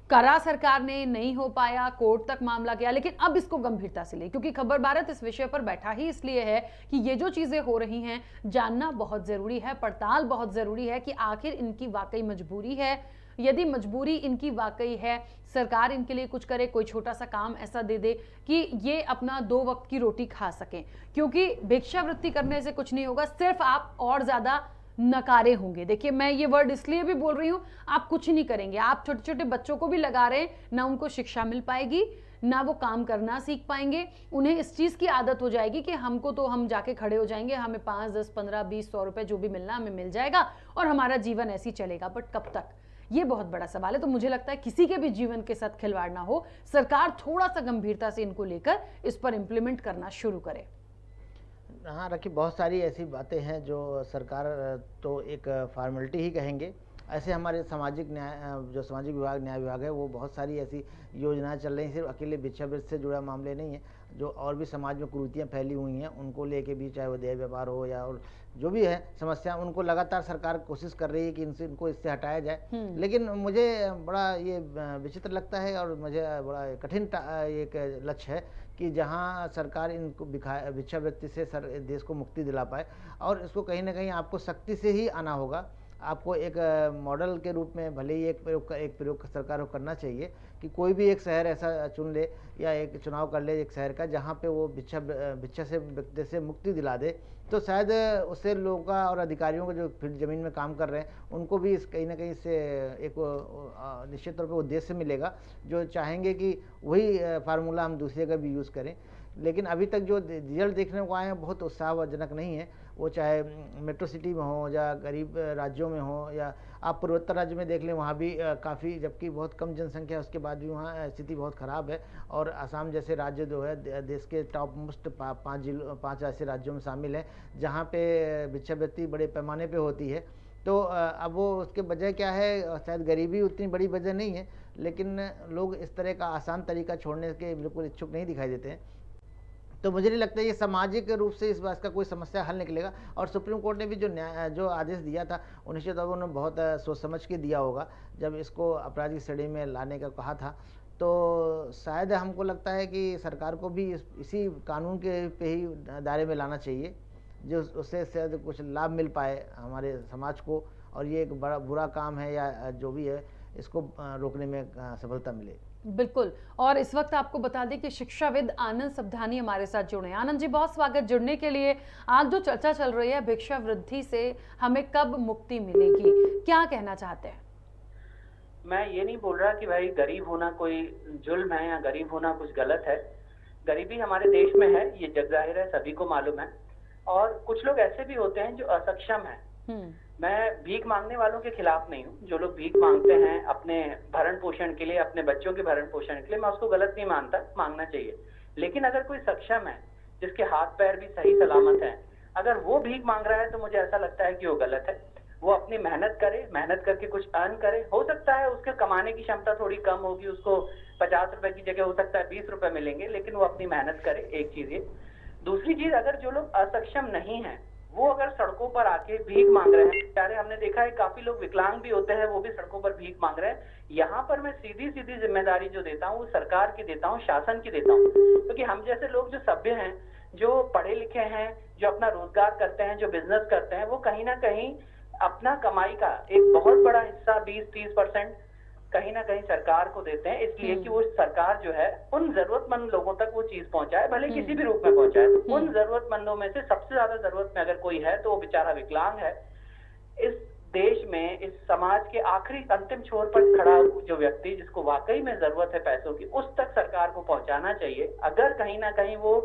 करा सरकार ने, नहीं हो पाया, कोर्ट तक मामला गया, लेकिन अब इसको गंभीरता से ले, क्योंकि खबर भारत इस विषय पर बैठा ही इसलिए है कि ये जो चीजें हो रही हैं जानना बहुत जरूरी है, पड़ताल बहुत जरूरी है कि आखिर इनकी वाकई मजबूरी है। यदि मजबूरी इनकी वाकई है, सरकार इनके लिए कुछ करे, कोई छोटा सा काम ऐसा दे दे कि ये अपना 2 वक्त की रोटी खा सकें, क्योंकि भिक्षावृत्ति करने से कुछ नहीं होगा, सिर्फ आप और ज्यादा नकारे होंगे। देखिए, मैं ये वर्ड इसलिए भी बोल रही हूँ, आप कुछ नहीं करेंगे, आप छोटे छोटे बच्चों को भी लगा रहे हैं, ना उनको शिक्षा मिल पाएगी, ना वो काम करना सीख पाएंगे, उन्हें इस चीज की आदत हो जाएगी कि हमको तो हम जाके खड़े हो जाएंगे, हमें 5, 10, 15, 20, 100 रुपए जो भी मिलना हमें मिल जाएगा और हमारा जीवन ऐसे ही चलेगा। बट कब तक, ये बहुत बड़ा सवाल है। तो मुझे लगता है किसी के भी जीवन के साथ खिलवाड़ ना हो, सरकार थोड़ा सा गंभीरता से इनको लेकर इस पर इंप्लीमेंट करना शुरू करे।
हाँ रखी, बहुत सारी ऐसी बातें हैं जो सरकार तो एक फॉर्मेलिटी ही कहेंगे। ऐसे हमारे सामाजिक न्याय, जो सामाजिक विभाग, न्याय विभाग है, वो बहुत सारी ऐसी योजनाएं चल रही हैं। सिर्फ अकेले भिक्षावृत्ति से जुड़ा मामले नहीं है, जो और भी समाज में कुरीतियाँ फैली हुई हैं उनको लेके भी, चाहे वो देह व्यापार हो या और जो भी है समस्या, उनको लगातार सरकार कोशिश कर रही है कि इनको इससे हटाया जाए। लेकिन मुझे बड़ा ये विचित्र लगता है और मुझे बड़ा कठिन एक लक्ष्य है कि जहां सरकार इनको भिक्षावृत्ति से देश को मुक्ति दिला पाए, और इसको कहीं ना कहीं आपको सख्ती से ही आना होगा। आपको एक मॉडल के रूप में भले ही एक प्रयोग सरकार को करना चाहिए कि कोई भी एक शहर ऐसा चुन ले या एक चुनाव कर ले एक शहर का, जहाँ पे वो भिक्षा से व्यक्ति से मुक्ति दिला दे, तो शायद उससे लोगों का और अधिकारियों को जो फिर ज़मीन में काम कर रहे हैं उनको भी कहीं ना कहीं से एक निश्चित तौर पे उद्देश्य मिलेगा, जो चाहेंगे कि वही फार्मूला हम दूसरे का भी यूज़ करें। लेकिन अभी तक जो रिजल्ट देखने को आए हैं बहुत उत्साहजनक नहीं है, वो चाहे मेट्रो सिटी में हो या गरीब राज्यों में हो, या आप पूर्वोत्तर राज्य में देख लें, वहाँ भी काफ़ी, जबकि बहुत कम जनसंख्या है उसके बाद भी वहाँ स्थिति बहुत ख़राब है। और असम जैसे राज्य जो है देश के टॉप मोस्ट 5 ऐसे राज्यों में शामिल है जहाँ पे भिक्षावृत्ति बड़े पैमाने पे होती है। तो अब वो उसके वजह क्या है, शायद गरीबी उतनी बड़ी वजह नहीं है, लेकिन लोग इस तरह का आसान तरीका छोड़ने के बिल्कुल इच्छुक नहीं दिखाई देते हैं। तो मुझे नहीं लगता ये सामाजिक रूप से इस बात का कोई समस्या हल निकलेगा। और सुप्रीम कोर्ट ने भी जो आदेश दिया था, निश्चित तौर पर उन्होंने बहुत सोच समझ के दिया होगा। जब इसको अपराध की श्रेणी में लाने का कहा था, तो शायद हमको लगता है कि सरकार को भी इसी कानून के पे ही दायरे में लाना चाहिए, जो उससे शायद कुछ लाभ मिल पाए हमारे समाज को, और ये एक बड़ा बुरा काम है या जो भी है इसको रोकने में सफलता मिले।
बिल्कुल। और इस वक्त आपको बता दें कि शिक्षाविद आनंद सबधानी हमारे साथ जुड़े हैं। आनंद जी, बहुत स्वागत जुड़ने के लिए। आज जो चर्चा चल रही है भिक्षावृत्ति से हमें कब मुक्ति मिलेगी, क्या कहना चाहते हैं?
मैं ये नहीं बोल रहा कि भाई गरीब होना कोई जुल्म है या गरीब होना कुछ गलत है। गरीबी हमारे देश में है, ये जग जाहिर है, सभी को मालूम है। और कुछ लोग ऐसे भी होते हैं जो असक्षम हैं। मैं भीख मांगने वालों के खिलाफ नहीं हूँ। जो लोग भीख मांगते हैं अपने भरण पोषण के लिए, अपने बच्चों के भरण पोषण के लिए, मैं उसको गलत नहीं मानता, मांगना चाहिए। लेकिन अगर कोई सक्षम है, जिसके हाथ पैर भी सही सलामत हैं, अगर वो भीख मांग रहा है तो मुझे ऐसा लगता है कि वो गलत है। वो अपनी मेहनत करे, मेहनत करके कुछ अर्न करे। हो सकता है उसके कमाने की क्षमता थोड़ी कम होगी, उसको 50 रुपए की जगह हो सकता है 20 रुपए मिलेंगे, लेकिन वो अपनी मेहनत करे। एक चीज ये। दूसरी चीज, अगर जो लोग असक्षम नहीं है वो अगर सड़कों पर आके भीख मांग रहे हैं, बेचारे, हमने देखा है काफी लोग विकलांग भी होते हैं, वो भी सड़कों पर भीख मांग रहे हैं। यहाँ पर मैं सीधी सीधी जिम्मेदारी जो देता हूँ वो सरकार की देता हूँ, शासन की देता हूँ। क्योंकि हम जैसे लोग जो सभ्य हैं, जो पढ़े लिखे हैं, जो अपना रोजगार करते हैं, जो बिजनेस करते हैं, वो कहीं ना कहीं अपना कमाई का एक बहुत बड़ा हिस्सा 20-30% कहीं ना कहीं सरकार को देते हैं, इसलिए कि वो सरकार जो है उन जरूरतमंद लोगों तक वो चीज पहुंचाए, भले किसी भी रूप में पहुंचाए। तो उन जरूरतमंदों में से सबसे ज्यादा जरूरत में अगर कोई है तो वो बेचारा विकलांग है। इस देश में, इस समाज के आखिरी अंतिम छोर पर खड़ा जो व्यक्ति, जिसको वाकई में जरूरत है पैसों की, उस तक सरकार को पहुंचाना चाहिए। अगर कहीं ना कहीं वो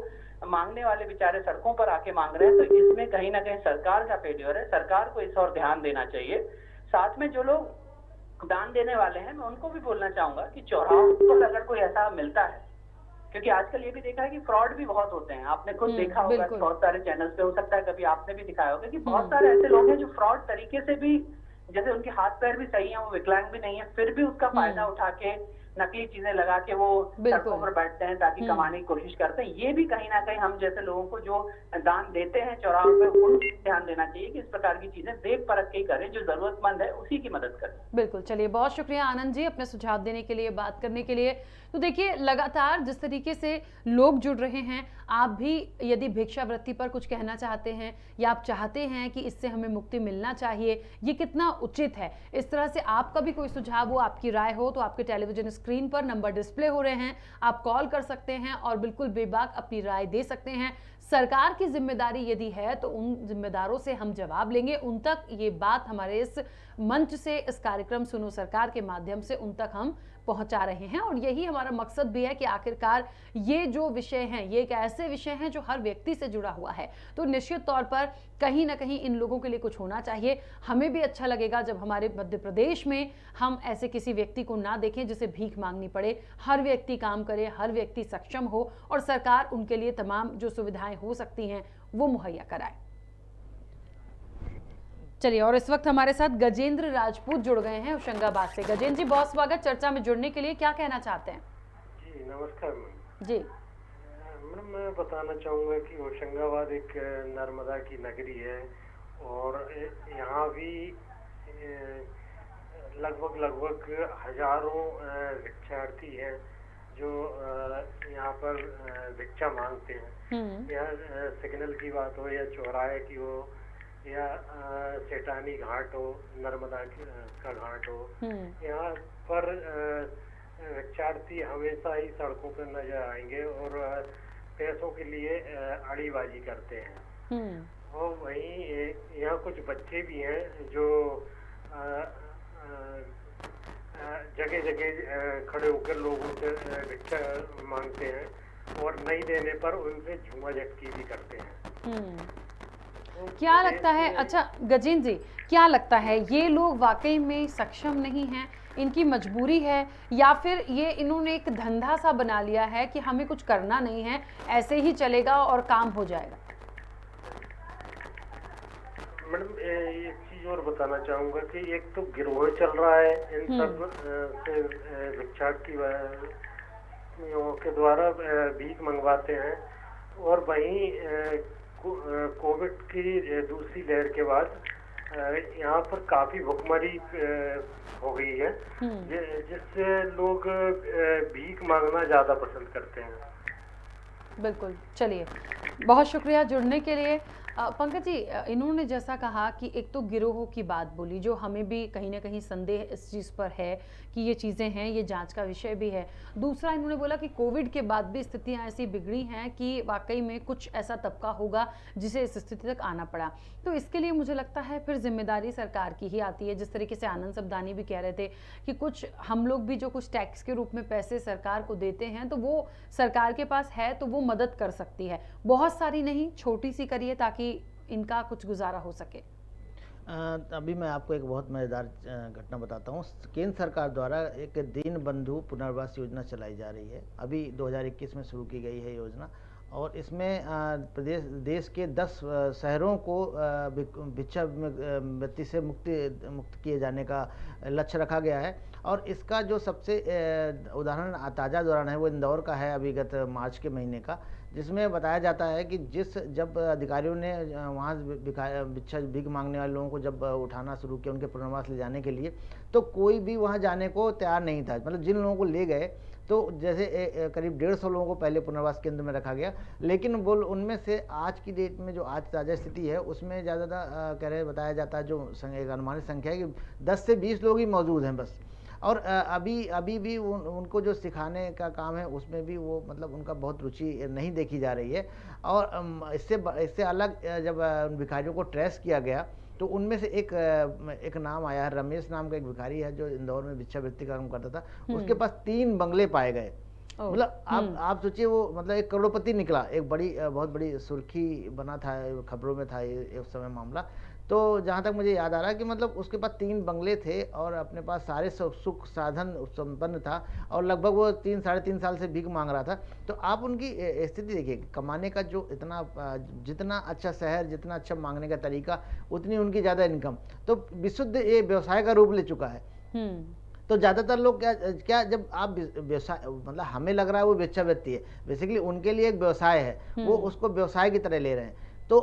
मांगने वाले बेचारे सड़कों पर आके मांग रहे हैं तो इसमें कहीं ना कहीं सरकार का फेल्योर है। सरकार को इस और ध्यान देना चाहिए। साथ में जो लोग दान देने वाले हैं, मैं उनको भी बोलना चाहूंगा कि चौराहों पर अगर कोई ऐसा मिलता है, क्योंकि आजकल ये भी देखा है कि फ्रॉड भी बहुत होते हैं। आपने खुद देखा होगा कि बहुत सारे चैनल्स पे, हो सकता है कभी आपने भी दिखाया होगा कि बहुत सारे ऐसे लोग हैं जो फ्रॉड तरीके से भी, जैसे उनके हाथ पैर भी सही है, वो विकलांग भी नहीं है, फिर भी उसका फायदा उठा के नकली चीजें लगा के वो सड़कों पर बैठते हैं ताकि कमाने की कोशिश करते हैं। ये भी कहीं ना कहीं हम जैसे लोगों को जो दान देते हैं चौराहों पे, उन ध्यान देना चाहिए कि इस प्रकार की चीजें देख परख के ही करें, जो जरूरतमंद है उसी की मदद करें।
बिल्कुल, चलिए बहुत शुक्रिया आनंद जी अपने सुझाव देने के लिए, बात करने के लिए। तो देखिए लगातार जिस तरीके से लोग जुड़ रहे हैं, आप भी यदि भिक्षावृत्ति पर कुछ कहना चाहते हैं या आप चाहते हैं कि इससे हमें मुक्ति मिलना चाहिए, ये कितना उचित है, इस तरह से आपका भी कोई सुझाव हो, आपकी राय हो, तो आपके टेलीविजन स्क्रीन पर नंबर डिस्प्ले हो रहे हैं, आप कॉल कर सकते हैं और बिल्कुल बेबाक अपनी राय दे सकते हैं। सरकार की जिम्मेदारी यदि है तो उन जिम्मेदारों से हम जवाब लेंगे, उन तक ये बात हमारे इस मंच से, इस कार्यक्रम सुनो सरकार के माध्यम से उन तक हम पहुंचा रहे हैं। और यही हमारा मकसद भी है कि आखिरकार ये जो विषय हैं, ये एक ऐसे विषय हैं जो हर व्यक्ति से जुड़ा हुआ है, तो निश्चित तौर पर कहीं ना कहीं इन लोगों के लिए कुछ होना चाहिए। हमें भी अच्छा लगेगा जब हमारे मध्य प्रदेश में हम ऐसे किसी व्यक्ति को ना देखें जिसे भीख मांगनी पड़े। हर व्यक्ति काम करे, हर व्यक्ति सक्षम हो और सरकार उनके लिए तमाम जो सुविधाएं हो सकती हैं वो मुहैया कराए। चलिए, और इस वक्त हमारे साथ गजेंद्र राजपूत जुड़ गए हैं होशंगाबाद से। गजेंद्र जी बहुत स्वागत चर्चा में जुड़ने के लिए, क्या कहना चाहते हैं?
जी नमस्कार मैम।
जी
मैडम, मैं बताना चाहूँगा कि होशंगाबाद एक नर्मदा की नगरी है और यहाँ भी लगभग हजारों भिक्षार्थी हैं जो यहाँ पर भिक्षा मांगते हैं। यहाँ सिग्नल की बात हो या चौराहे की हो या सेठानी घाट हो, नर्मदा का घाट हो, यहाँ पर भिक्षार्थी हमेशा ही सड़कों पर नजर आएंगे और पैसों के लिए अड़ीबाजी करते हैं। और वहीं यहाँ कुछ बच्चे भी हैं जो जगह जगह खड़े होकर लोगों से भिक्षा मांगते हैं और नहीं देने पर उनसे झूमा झटकी भी करते हैं।
क्या लगता है, अच्छा गजेंद्र जी, क्या लगता है ये लोग वाकई में सक्षम नहीं हैं, इनकी मजबूरी है, या फिर ये इन्होंने एक धंधा सा बना लिया है कि हमें कुछ करना नहीं है, ऐसे ही चलेगा और काम हो जाएगा?
मैडम एक चीज और बताना चाहूँगा कि एक तो गिरोह चल रहा है इन सब भिक्षार्थी के द्वारा भीख मंगवाते हैं, और वहीं कोविड की दूसरी लहर के बाद यहाँ पर काफी भुखमरी हो गई है, जिससे लोग भीख मांगना ज्यादा पसंद करते हैं।
बिल्कुल, चलिए बहुत शुक्रिया जुड़ने के लिए। पंकज जी, इन्होंने जैसा कहा कि एक तो गिरोह की बात बोली, जो हमें भी कहीं ना कहीं संदेह इस चीज़ पर है कि ये चीज़ें हैं, ये जांच का विषय भी है। दूसरा, इन्होंने बोला कि कोविड के बाद भी स्थितियां ऐसी बिगड़ी हैं कि वाकई में कुछ ऐसा तबका होगा जिसे इस स्थिति तक आना पड़ा। तो इसके लिए मुझे लगता है फिर जिम्मेदारी सरकार की ही आती है। जिस तरीके से आनंद सबदानी भी कह रहे थे कि कुछ हम लोग भी जो कुछ टैक्स के रूप में पैसे सरकार को देते हैं, तो वो सरकार के पास है तो वो मदद कर सकती है, बहुत सारी नहीं, छोटी सी करिए ताकि इनका कुछ गुजारा हो सके।
अभी मैं आपको एक बहुत मज़ेदार घटना बताता हूँ। केंद्र सरकार द्वारा एक दीन बंधु पुनर्वास योजना चलाई जा रही है, अभी 2021 में शुरू की गई है योजना, और इसमें देश के 10 शहरों को भिक्षावृत्ति से मुक्त किए जाने का लक्ष्य रखा गया है। और इसका जो सबसे उदाहरण ताज़ा उदाहरण है वो इंदौर का है, अभी गत मार्च के महीने का, जिसमें बताया जाता है कि जब अधिकारियों ने वहाँ भीख मांगने वाले लोगों को जब उठाना शुरू किया उनके पुनर्वास ले जाने के लिए, तो कोई भी वहाँ जाने को तैयार नहीं था। मतलब जिन लोगों को ले गए, तो जैसे करीब 150 लोगों को पहले पुनर्वास केंद्र में रखा गया, लेकिन वो उनमें से आज की डेट में जो आज ताज़ा स्थिति है उसमें ज़्यादा बताया जाता है, जो एक अनुमानित संख्या है कि 10 से 20 लोग ही मौजूद हैं बस। और अभी भी उनको जो सिखाने का काम है उसमें भी वो मतलब उनका बहुत रुचि नहीं देखी जा रही है। और इससे अलग जब उन भिखारियों को ट्रेस किया गया तो उनमें से एक नाम आया है, रमेश नाम का एक भिखारी है जो इंदौर में भिक्षावृत्ति का काम करता था। उसके पास 3 बंगले पाए गए। मतलब आप सोचिए, वो मतलब एक करोड़पति निकला, एक बहुत बड़ी सुर्खी बना था, खबरों में था ये उस समय मामला। तो जहाँ तक मुझे याद आ रहा है कि मतलब उसके पास 3 बंगले थे और अपने पास सारे सुख साधन संपन्न था, और लगभग वो 3 साढ़े 3 साल से भीख मांग रहा था। तो आप उनकी स्थिति देखिए, कमाने का जो जितना अच्छा शहर, जितना अच्छा मांगने का तरीका, उतनी उनकी ज़्यादा इनकम, तो विशुद्ध ये व्यवसाय का रूप ले चुका है। तो ज़्यादातर लोग क्या जब आप व्यवसाय, मतलब हमें लग रहा है वो भिक्षावृत्ति है, बेसिकली उनके लिए एक व्यवसाय है, वो उसको व्यवसाय की तरह ले रहे हैं। तो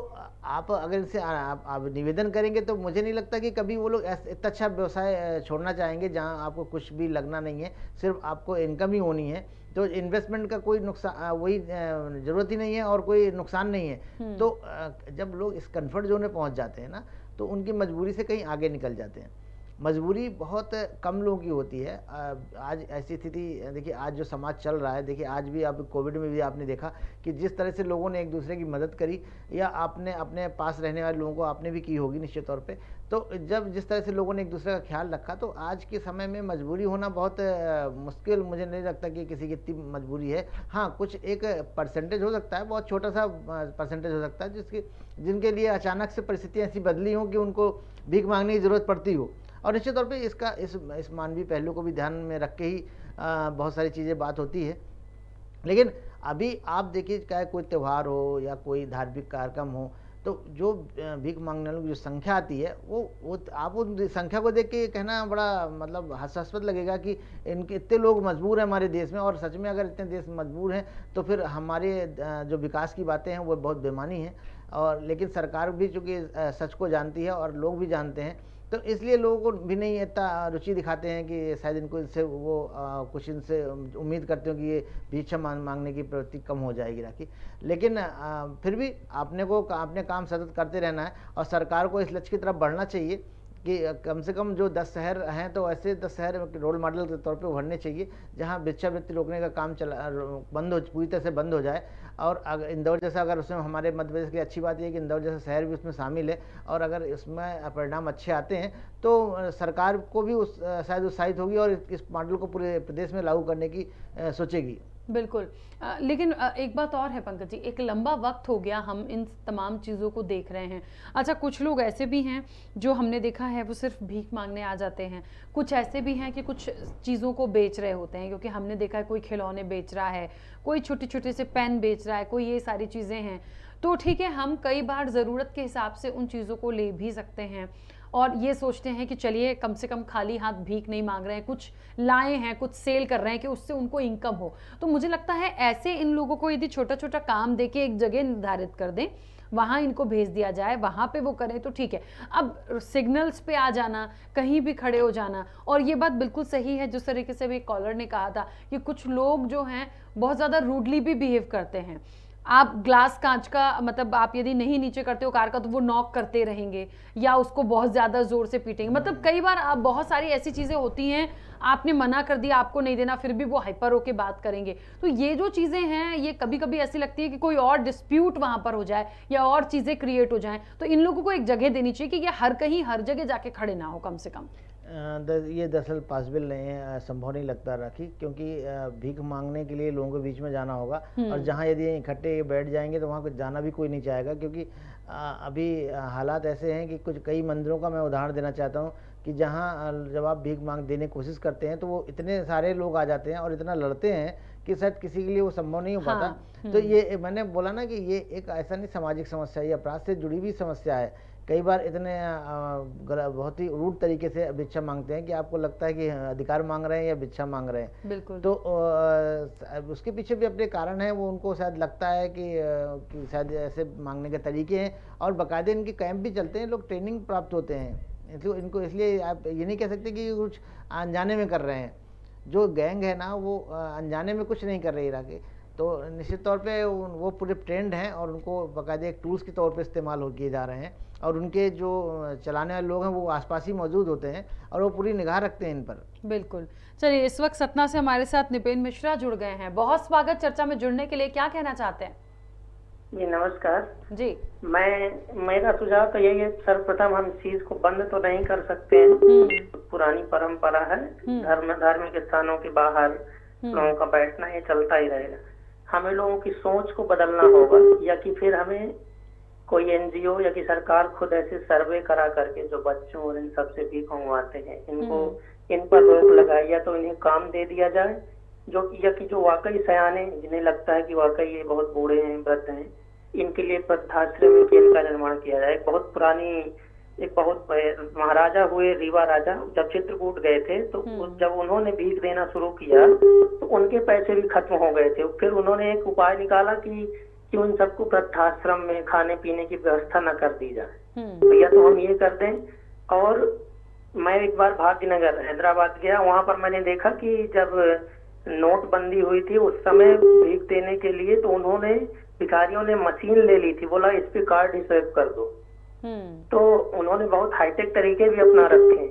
आप अगर इनसे आप निवेदन करेंगे तो मुझे नहीं लगता कि कभी वो लोग इतना अच्छा व्यवसाय छोड़ना चाहेंगे जहां आपको कुछ भी लगना नहीं है, सिर्फ आपको इनकम ही होनी है। तो इन्वेस्टमेंट का कोई नुकसान, वही जरूरत ही नहीं है और कोई नुकसान नहीं है। तो जब लोग इस कंफर्ट जोन में पहुंच जाते हैं ना, तो उनकी मजबूरी से कहीं आगे निकल जाते हैं। मजबूरी बहुत कम लोगों की होती है। आज ऐसी स्थिति देखिए, आज जो समाज चल रहा है, देखिए आज भी अब कोविड में भी आपने देखा कि जिस तरह से लोगों ने एक दूसरे की मदद करी, या आपने अपने पास रहने वाले लोगों को आपने भी की होगी निश्चित तौर पे। तो जब जिस तरह से लोगों ने एक दूसरे का ख्याल रखा, तो आज के समय में मजबूरी होना बहुत मुश्किल, मुझे नहीं लगता कि किसी की इतनी मजबूरी है। हाँ, कुछ एक परसेंटेज हो सकता है, बहुत छोटा सा परसेंटेज हो सकता है जिनके लिए अचानक से परिस्थितियाँ ऐसी बदली हों कि उनको भीख मांगने की ज़रूरत पड़ती हो। और निश्चित तौर पे इसका इस मानवीय पहलू को भी ध्यान में रख के ही बहुत सारी चीज़ें बात होती है। लेकिन अभी आप देखिए, चाहे कोई त्यौहार हो या कोई धार्मिक कार्यक्रम हो, तो जो भीख मांगने वालों की जो संख्या आती है, वो आप उस संख्या को देख के कहना बड़ा मतलब हास्यास्पद लगेगा कि इनके इतने लोग मजबूर हैं हमारे देश में। और सच में अगर इतने देश मजबूर हैं तो फिर हमारे जो विकास की बातें हैं वो बहुत बेमानी है। और लेकिन सरकार भी चूँकि सच को जानती है और लोग भी जानते हैं, तो इसलिए लोगों को भी नहीं इतना रुचि दिखाते हैं कि शायद इनको इनसे वो कुछ इनसे उम्मीद करते हो कि ये भिक्षा मांगने की प्रवृत्ति कम हो जाएगी राखी। लेकिन फिर भी अपने काम सतत करते रहना है, और सरकार को इस लक्ष्य की तरफ बढ़ना चाहिए कि कम से कम जो 10 शहर हैं, तो ऐसे 10 शहर रोल मॉडल के तौर पे उभरने चाहिए जहां भिक्षावृत्ति रोकने का काम पूरी तरह से बंद हो जाए। और अगर इंदौर जैसा, अगर उसमें हमारे मध्य प्रदेश की अच्छी बात यह है कि इंदौर जैसा शहर भी उसमें शामिल है, और अगर इसमें परिणाम अच्छे आते हैं तो सरकार को भी शायद उत्साहित होगी और इस मॉडल को पूरे प्रदेश में लागू करने की सोचेगी।
बिल्कुल। लेकिन एक बात और है पंकज जी, एक लंबा वक्त हो गया हम इन तमाम चीज़ों को देख रहे हैं। अच्छा, कुछ लोग ऐसे भी हैं जो हमने देखा है वो सिर्फ भीख मांगने आ जाते हैं, कुछ ऐसे भी हैं कि कुछ चीज़ों को बेच रहे होते हैं, क्योंकि हमने देखा है कोई खिलौने बेच रहा है, कोई छोटे छोटे से पेन बेच रहा है, कोई ये सारी चीज़ें हैं। तो ठीक है, हम कई बार ज़रूरत के हिसाब से उन चीज़ों को ले भी सकते हैं और ये सोचते हैं कि चलिए कम से कम खाली हाथ भीख नहीं मांग रहे हैं, कुछ लाए हैं, कुछ सेल कर रहे हैं कि उससे उनको इनकम हो। तो मुझे लगता है ऐसे इन लोगों को यदि छोटा छोटा काम देके एक जगह निर्धारित कर दें, वहाँ इनको भेज दिया जाए, वहाँ पे वो करें तो ठीक है। अब सिग्नल्स पे आ जाना, कहीं भी खड़े हो जाना, और ये बात बिल्कुल सही है जिस तरीके से भी कॉलर ने कहा था कि कुछ लोग जो हैं बहुत ज़्यादा रूडली भी बिहेव करते हैं। आप ग्लास कांच का, मतलब आप यदि नहीं नीचे करते हो कार का, तो वो नॉक करते रहेंगे या उसको बहुत ज़्यादा ज़ोर से पीटेंगे। मतलब कई बार आप बहुत सारी ऐसी चीज़ें होती हैं, आपने मना कर दिया, आपको नहीं देना, फिर भी वो हाइपर होके बात करेंगे। तो ये जो चीज़ें हैं, ये कभी कभी ऐसी लगती है कि कोई और डिस्प्यूट वहाँ पर हो जाए या और चीज़ें क्रिएट हो जाएं, तो इन लोगों को एक जगह देनी चाहिए कि ये हर कहीं हर जगह जाके खड़े ना हो कम से कम।
ये दरअसल पॉसिबल नहीं है, संभव नहीं लगता राखी, क्योंकि भीख मांगने के लिए लोगों के बीच में जाना होगा, और जहाँ यदि इकट्ठे बैठ जाएंगे तो वहाँ जाना भी कोई नहीं चाहेगा। क्योंकि अभी हालात ऐसे हैं कि कई मंदिरों का मैं उदाहरण देना चाहता हूँ कि जहाँ जब आप भीख मांग देने की कोशिश करते हैं तो वो इतने सारे लोग आ जाते हैं और इतना लड़ते हैं कि शायद किसी के लिए वो संभव नहीं हो पाता। तो ये मैंने बोला ना कि ये एक ऐसा नहीं सामाजिक समस्या, ये अपराध से जुड़ी हुई समस्या है। कई बार इतने बहुत ही रूड तरीके से भिक्षा मांगते हैं कि आपको लगता है कि अधिकार मांग रहे हैं या भिक्षा मांग रहे हैं।
बिल्कुल।
तो उसके पीछे भी अपने कारण हैं, वो उनको शायद लगता है कि शायद ऐसे मांगने के तरीके हैं, और बाकायदे इनके कैंप भी चलते हैं, लोग ट्रेनिंग प्राप्त होते हैं। इसलिए आप ये नहीं कह सकते कि कुछ अनजाने में कर रहे हैं। जो गैंग है ना, वो अनजाने में कुछ नहीं कर रही इराके, तो निश्चित तौर पे वो पूरे ट्रेंड हैं और उनको बाकायदे एक टूल्स के तौर पे इस्तेमाल किए जा रहे हैं, और उनके जो चलाने वाले लोग हैं वो आसपास ही मौजूद होते हैं और वो पूरी निगाह रखते हैं इन पर।
बिल्कुल। चलिए, इस वक्त सतना से हमारे साथ निपेन मिश्रा जुड़ गए हैं। बहुत स्वागत चर्चा में जुड़ने के लिए, क्या कहना चाहते हैं?
जी नमस्कार
जी।
मेरा सुझाव तो यही है, सर्वप्रथम हम चीज को बंद तो नहीं कर सकते हैं, पुरानी परंपरा है, धार्मिक स्थानों के बाहर लोगों का बैठना ये चलता ही रहेगा। हमें लोगों की सोच को बदलना होगा, या कि फिर हमें कोई एनजीओ या कि सरकार खुद ऐसे सर्वे करा करके जो बच्चों और इन सबसे भीख मंगवाते हैं इनको इन पर रोक लगाए, या तो इन्हें काम दे दिया जाए, जो वाकई सयाने जिन्हें लगता है कि वाकई ये बहुत बूढ़े हैं, वृद्ध हैं, इनके लिए वृद्धाश्रम के इनका निर्माण किया जाए। बहुत पुरानी एक बहुत महाराजा हुए रीवा राजा, जब चित्रकूट गए थे तो जब उन्होंने भीख देना शुरू किया तो उनके पैसे भी खत्म हो गए थे। फिर उन्होंने एक उपाय निकाला कि उन सबको वृद्धाश्रम में खाने पीने की व्यवस्था न कर दी जाए, तो या तो हम ये कर दें। और मैं एक बार भाग्यनगर हैदराबाद गया, वहां पर मैंने देखा कि जब नोटबंदी हुई थी उस समय भीख देने के लिए तो उन्होंने भिखारियों ने मशीन ले ली थी, बोला इस पे कार्ड ही स्वाइप कर दो। तो उन्होंने बहुत हाईटेक तरीके भी अपना रखे हैं।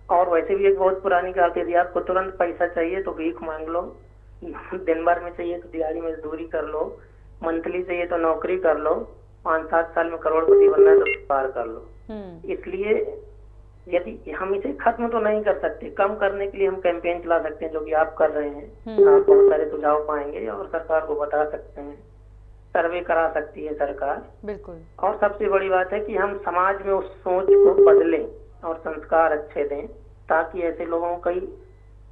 और वैसे भी एक बहुत पुरानी कहावत है, आपको तुरंत पैसा चाहिए तो भीख मांग लो, दिन भर में चाहिए तो दिहाड़ी मजदूरी कर लो, मंथली चाहिए तो नौकरी कर लो, 5-7 साल में करोड़पति बनना है तो पार कर लो। इसलिए यदि हम इसे खत्म तो नहीं कर सकते, कम करने के लिए हम कैंपेन चला सकते हैं, जो कि आप कर रहे हैं। आप बहुत सारे सुझाव पाएंगे और सरकार को बता सकते हैं, सर्वे करा सकती है सरकार।
बिल्कुल।
और सबसे बड़ी बात है कि हम समाज में उस सोच को बदलें और संस्कार अच्छे दें, ताकि ऐसे लोगों की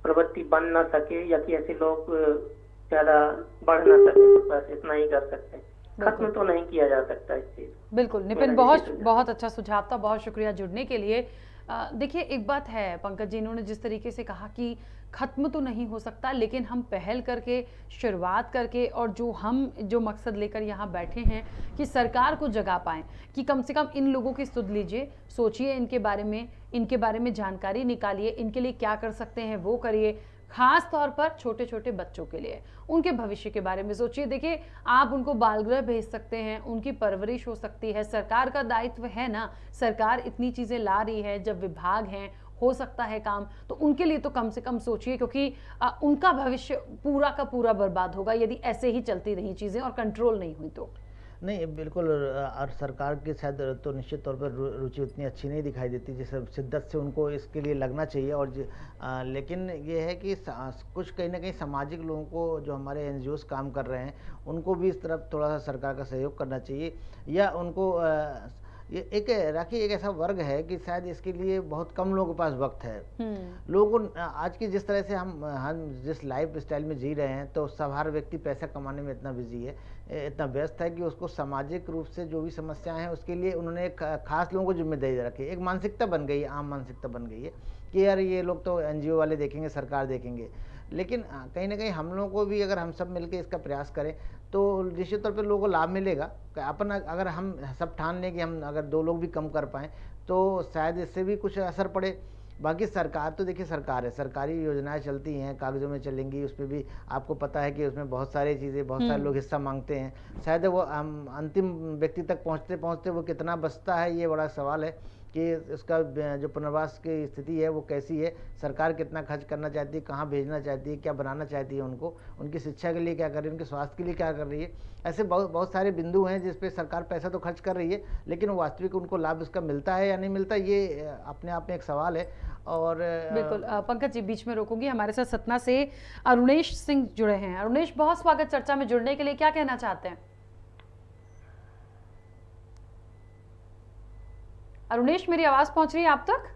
प्रवृत्ति बन न सके या कि ऐसे लोग ज्यादा बढ़ न सके। बस इतना ही कर सकते हैं, खत्म तो नहीं किया जा सकता इस चीज।
बिल्कुल नितिन, बहुत अच्छा सुझाव था, बहुत शुक्रिया जुड़ने के लिए। देखिए एक बात है पंकज जी, इन्होंने जिस तरीके से कहा कि खत्म तो नहीं हो सकता, लेकिन हम पहल करके, शुरुआत करके, और जो मकसद लेकर यहाँ बैठे हैं कि सरकार को जगा पाएं कि कम से कम इन लोगों की सुध लीजिए, सोचिए इनके बारे में जानकारी निकालिए, इनके लिए क्या कर सकते हैं वो करिए। खास तौर पर छोटे छोटे बच्चों के लिए उनके भविष्य के बारे में सोचिए। देखिए आप उनको बालगृह भेज सकते हैं, उनकी परवरिश हो सकती है, सरकार का दायित्व है ना, सरकार इतनी चीज़ें ला रही है, जब विभाग हैं हो सकता है काम, तो उनके लिए तो कम से कम सोचिए, क्योंकि उनका भविष्य पूरा का पूरा बर्बाद होगा यदि ऐसे ही चलती रही चीज़ें और कंट्रोल नहीं हुई तो।
नहीं बिल्कुल, और सरकार की शायद तो निश्चित तौर पर रुचि उतनी अच्छी नहीं दिखाई देती जैसे शिद्दत से उनको इसके लिए लगना चाहिए। और लेकिन ये है कि कुछ कहीं ना कहीं सामाजिक लोगों को, जो हमारे एनजीओस काम कर रहे हैं, उनको भी इस तरफ थोड़ा सा सरकार का सहयोग करना चाहिए। या उनको ये एक ऐसा वर्ग है कि शायद इसके लिए बहुत कम लोगों के पास वक्त है। लोगों को आज की जिस तरह से हम जिस लाइफ स्टाइल में जी रहे हैं, तो सब हर व्यक्ति पैसा कमाने में इतना बिजी है, इतना व्यस्त है कि उसको सामाजिक रूप से जो भी समस्याएं हैं उसके लिए उन्होंने एक खास लोगों को जिम्मेदारी रखी है। एक मानसिकता बन गई है, आम मानसिकता बन गई है कि यार ये लोग तो एनजीओ वाले देखेंगे, सरकार देखेंगे। लेकिन कहीं ना कहीं हम लोगों को भी, अगर हम सब मिलकर इसका प्रयास करें तो निश्चित तौर पर लोगों को लाभ मिलेगा। अपन अगर हम सब ठान लें कि हम अगर 2 लोग भी कम कर पाएँ तो शायद इससे भी कुछ असर पड़े। बाकी सरकार तो देखिए सरकार है, सरकारी योजनाएं चलती हैं, कागजों में चलेंगी, उस पर भी आपको पता है कि उसमें बहुत सारी चीज़ें, बहुत सारे लोग हिस्सा मांगते हैं। शायद वो अंतिम व्यक्ति तक पहुंचते पहुंचते वो कितना बचता है, ये बड़ा सवाल है कि उसका जो पुनर्वास की स्थिति है वो कैसी है, सरकार कितना खर्च करना चाहती है, कहाँ भेजना चाहती है, क्या बनाना चाहती है उनको, उनकी शिक्षा के लिए क्या कर रही है, उनके स्वास्थ्य के लिए क्या कर रही है। ऐसे बहुत सारे बिंदु हैं जिस पे सरकार पैसा तो खर्च कर रही है, लेकिन वास्तविक उनको लाभ इसका मिलता है या नहीं मिलता, ये अपने आप में एक सवाल है। और
बिल्कुल पंकज जी, बीच में रोकूंगी, हमारे साथ सतना से अरुणेश सिंह जुड़े हैं। अरुणेश, बहुत स्वागत चर्चा में जुड़ने के लिए, क्या कहना चाहते हैं? अरुणेश, मेरी आवाज पहुंच रही है आप तक?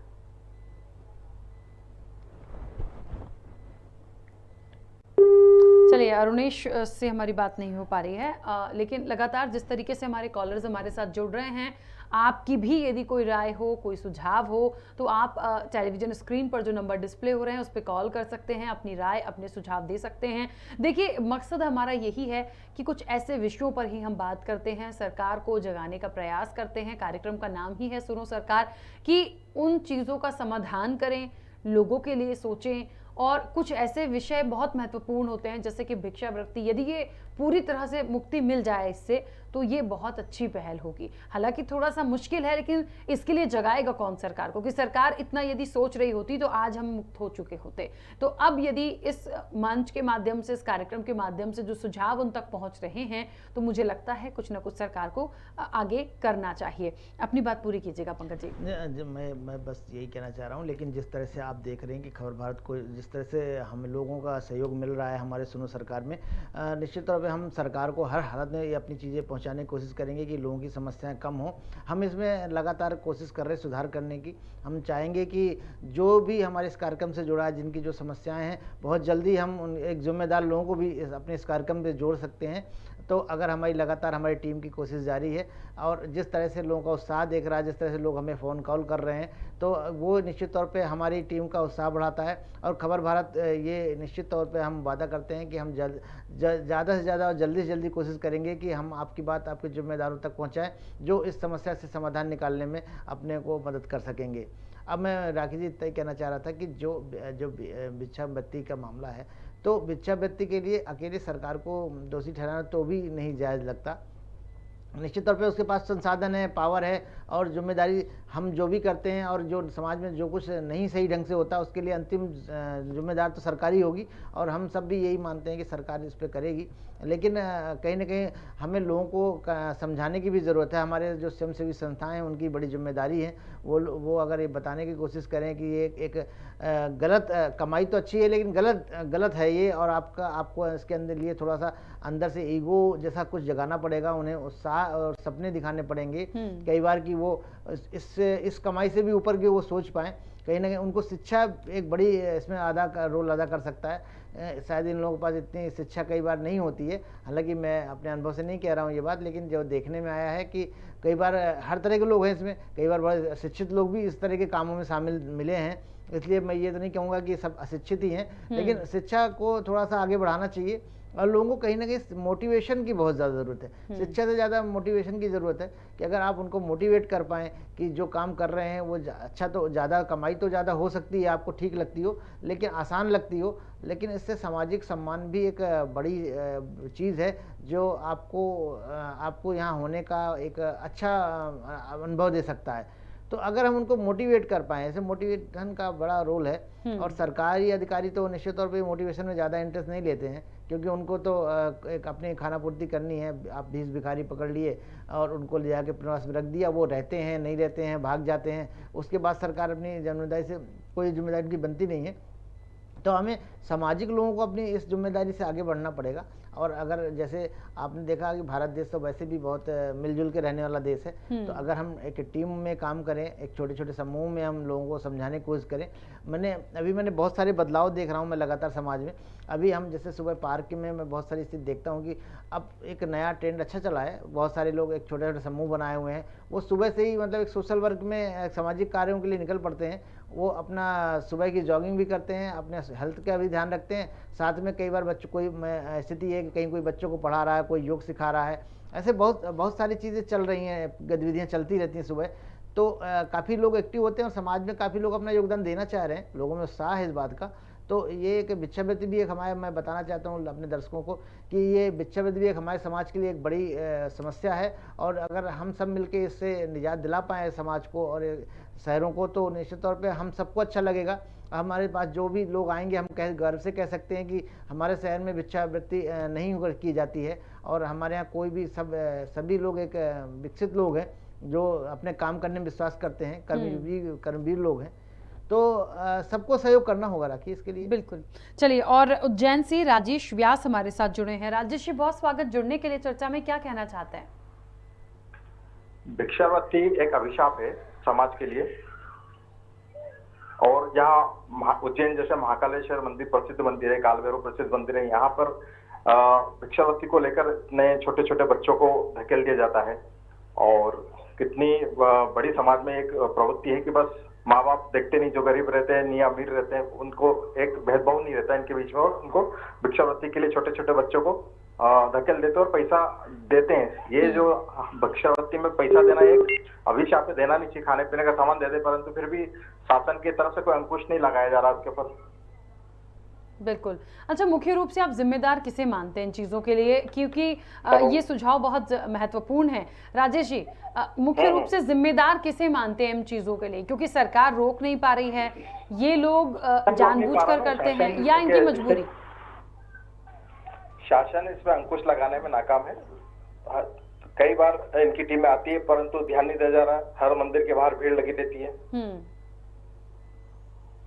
चलिए, अरुणेश से हमारी बात नहीं हो पा रही है, लेकिन लगातार जिस तरीके से हमारे कॉलर्स हमारे साथ जुड़ रहे हैं, आपकी भी यदि कोई राय हो, कोई सुझाव हो, तो आप टेलीविजन स्क्रीन पर जो नंबर डिस्प्ले हो रहे हैं उस पर कॉल कर सकते हैं, अपनी राय, अपने सुझाव दे सकते हैं। देखिए, मकसद हमारा यही है कि कुछ ऐसे विषयों पर ही हम बात करते हैं, सरकार को जगाने का प्रयास करते हैं। कार्यक्रम का नाम ही है सुनो सरकार, कि उन चीज़ों का समाधान करें, लोगों के लिए सोचें। और कुछ ऐसे विषय बहुत महत्वपूर्ण होते हैं जैसे कि भिक्षावृत्ति, यदि ये पूरी तरह से मुक्ति मिल जाए इससे, तो ये बहुत अच्छी पहल होगी। हालांकि थोड़ा सा मुश्किल है, लेकिन इसके लिए जगाएगा कौन सरकार को? कि सरकार इतना यदि सोच रही होती तो आज हम मुक्त हो चुके होते। तो अब यदि इस मंच के माध्यम से, इस कार्यक्रम के माध्यम से जो सुझाव उन तक पहुंच रहे हैं, तो मुझे लगता है कुछ ना कुछ सरकार को आगे करना चाहिए। अपनी बात पूरी कीजिएगा पंकज जी।
मैं बस यही कहना चाह रहा हूँ, लेकिन जिस तरह से आप देख रहे हैं कि खबर भारत को जिस तरह से हम लोगों का सहयोग मिल रहा है हमारे सुनो सरकार में, निश्चित तौर पे हम सरकार को हर हालत में ये अपनी चीज़ें पहुंचाने की कोशिश करेंगे कि लोगों की समस्याएं कम हो। हम इसमें लगातार कोशिश कर रहे हैं सुधार करने की। हम चाहेंगे कि जो भी हमारे इस कार्यक्रम से जुड़ा है, जिनकी जो समस्याएं हैं, बहुत जल्दी हम एक जिम्मेदार लोगों को भी अपने इस कार्यक्रम में जोड़ सकते हैं, तो अगर हमारी लगातार हमारी टीम की कोशिश जारी है और जिस तरह से लोगों का उत्साह देख रहा है, जिस तरह से लोग हमें फ़ोन कॉल कर रहे हैं, तो वो निश्चित तौर पे हमारी टीम का उत्साह बढ़ाता है। और खबर भारत ये निश्चित तौर पे हम वादा करते हैं कि हम ज़्यादा से ज़्यादा और जल्दी से जल्दी कोशिश करेंगे कि हम आपकी बात आपके जिम्मेदारों तक पहुँचाएँ, जो इस समस्या से समाधान निकालने में अपने को मदद कर सकेंगे। अब मैं राखी जी इतना ही कहना चाह रहा था कि जो भिक्षावृत्ति का मामला है, तो भिक्षावृत्ति के लिए अकेले सरकार को दोषी ठहराना तो भी नहीं जायज़ लगता। निश्चित तौर पे उसके पास संसाधन है, पावर है और जिम्मेदारी हम जो भी करते हैं और जो समाज में जो कुछ नहीं सही ढंग से होता उसके लिए अंतिम जिम्मेदार तो सरकार ही होगी और हम सब भी यही मानते हैं कि सरकार इस पर करेगी। लेकिन कहीं ना कहीं हमें लोगों को समझाने की भी ज़रूरत है। हमारे जो स्वयंसेवी संस्थाएं हैं उनकी बड़ी जिम्मेदारी है, वो अगर ये बताने की कोशिश करें कि ये एक गलत कमाई तो अच्छी है लेकिन गलत है ये, और आपको इसके अंदर लिए थोड़ा सा अंदर से ईगो जैसा कुछ जगाना पड़ेगा, उन्हें उत्साह और सपने दिखाने पड़ेंगे कई बार कि वो इस कमाई से भी ऊपर की वो सोच पाएँ। कहीं ना कहीं उनको शिक्षा एक बड़ी इसमें रोल अदा कर सकता है। शायद इन लोगों के पास इतनी शिक्षा कई बार नहीं होती है, हालांकि मैं अपने अनुभव से नहीं कह रहा हूँ ये बात, लेकिन जो देखने में आया है कि कई बार हर तरह के लोग हैं इसमें, कई बार बड़े शिक्षित लोग भी इस तरह के कामों में शामिल मिले हैं। इसलिए मैं ये तो नहीं कहूँगा कि सब अशिक्षित ही हैं, लेकिन शिक्षा को थोड़ा सा आगे बढ़ाना चाहिए और लोगों को कहीं ना कहीं मोटिवेशन की बहुत ज़्यादा ज़रूरत है। शिक्षा से ज़्यादा मोटिवेशन की ज़रूरत है कि अगर आप उनको मोटिवेट कर पाएँ कि जो काम कर रहे हैं वो अच्छा, तो ज़्यादा कमाई तो ज़्यादा हो सकती है, आपको ठीक लगती हो, लेकिन आसान लगती हो, लेकिन इससे सामाजिक सम्मान भी एक बड़ी चीज़ है जो आपको यहाँ होने का एक अच्छा अनुभव दे सकता है। तो अगर हम उनको मोटिवेट कर पाएँ, ऐसे मोटिवेशन का बड़ा रोल है। और सरकारी अधिकारी तो निश्चित तौर पे मोटिवेशन में ज़्यादा इंटरेस्ट नहीं लेते हैं, क्योंकि उनको तो एक अपनी खाना पूर्ति करनी है। आप 20 भिखारी पकड़ लिए और उनको ले जाके प्रवास में रख दिया, वो रहते हैं नहीं रहते हैं, भाग जाते हैं, उसके बाद सरकार अपनी जिम्मेदारी से कोई जिम्मेदारी की बनती नहीं है। तो हमें सामाजिक लोगों को अपनी इस जिम्मेदारी से आगे बढ़ना पड़ेगा। और अगर जैसे आपने देखा कि भारत देश तो वैसे भी बहुत मिलजुल के रहने वाला देश है, तो अगर हम एक टीम में काम करें, एक छोटे छोटे समूह में हम लोगों को समझाने की कोशिश करें। मैंने बहुत सारे बदलाव देख रहा हूँ मैं लगातार समाज में। अभी हम जैसे सुबह पार्क में मैं बहुत सारी स्थिति देखता हूँ कि अब एक नया ट्रेंड अच्छा चला है, बहुत सारे लोग एक छोटे छोटे समूह बनाए हुए हैं, वो सुबह से ही मतलब एक सोशल वर्क में सामाजिक कार्यों के लिए निकल पड़ते हैं। वो अपना सुबह की जॉगिंग भी करते हैं, अपने हेल्थ का भी ध्यान रखते हैं, साथ में कई बार बच्चों कोई स्थिति है कि कहीं कोई बच्चों को पढ़ा रहा है, कोई योग सिखा रहा है, ऐसे बहुत सारी चीज़ें चल रही हैं, गतिविधियाँ चलती रहती हैं सुबह। तो काफ़ी लोग एक्टिव होते हैं और समाज में काफ़ी लोग अपना योगदान देना चाह रहे हैं, लोगों में उत्साह है इस बात का। तो ये एक भिक्षावृत्ति भी एक मैं बताना चाहता हूँ अपने दर्शकों को कि ये भिक्षावृत्ति भी एक हमारे समाज के लिए एक बड़ी समस्या है, और अगर हम सब मिलके इससे निजात दिला पाएँ समाज को और शहरों को, तो निश्चित तौर पे हम सबको अच्छा लगेगा। हमारे पास जो भी लोग आएंगे हम गर्व से कह सकते हैं कि हमारे शहर में भिक्षावृत्ति नहीं की जाती है, और हमारे यहाँ कोई भी सभी लोग एक विकसित लोग हैं जो अपने काम करने में विश्वास करते हैं, कर्मवीर लोग हैं। तो सबको सहयोग करना होगा राखी इसके लिए।
बिल्कुल। चलिए, और उज्जैन से राजेश व्यास हमारे साथ जुड़े हैं। राजेश जी, बहुत स्वागत जुड़ने के लिए। चर्चा में क्या कहना चाहते हैं?
भिक्षावृत्ति एक अभिशाप है समाज के लिए, और यहाँ उज्जैन जैसे महाकालेश्वर मंदिर प्रसिद्ध मंदिर है, काल भैरव प्रसिद्ध मंदिर है, यहाँ पर भिक्षावृत्ति को लेकर नए छोटे छोटे बच्चों को धकेल दिया जाता है। और कितनी बड़ी समाज में एक प्रवृत्ति है कि बस माँ बाप देखते नहीं, जो गरीब रहते हैं, नहीं अमीर रहते हैं, उनको एक भेदभाव नहीं रहता इनके बीच में, और उनको भिक्षावृत्ति के लिए छोटे छोटे बच्चों को धकेल देते और पैसा देते हैं। ये जो भिक्षावृत्ति में पैसा देना एक अभिशाप है, देना नहीं चाहिए, खाने पीने का सामान दे दे, परंतु फिर भी शासन की तरफ से कोई अंकुश नहीं लगाया जा रहा उसके ऊपर।
बिल्कुल। अच्छा, मुख्य रूप से आप जिम्मेदार किसे मानते हैं इन चीजों के लिए, क्योंकि ये सुझाव बहुत महत्वपूर्ण है। राजेश जी, मुख्य रूप से जिम्मेदार किसे मानते हैं इन चीजों के लिए, क्योंकि सरकार रोक नहीं पा रही है, ये लोग जानबूझकर करते हैं या इनकी मजबूरी?
शासन इसमें अंकुश लगाने में नाकाम है। कई बार इनकी टीमें आती है परंतु ध्यान नहीं दिया जा रहा, हर मंदिर के बाहर भीड़ लगी रहती है।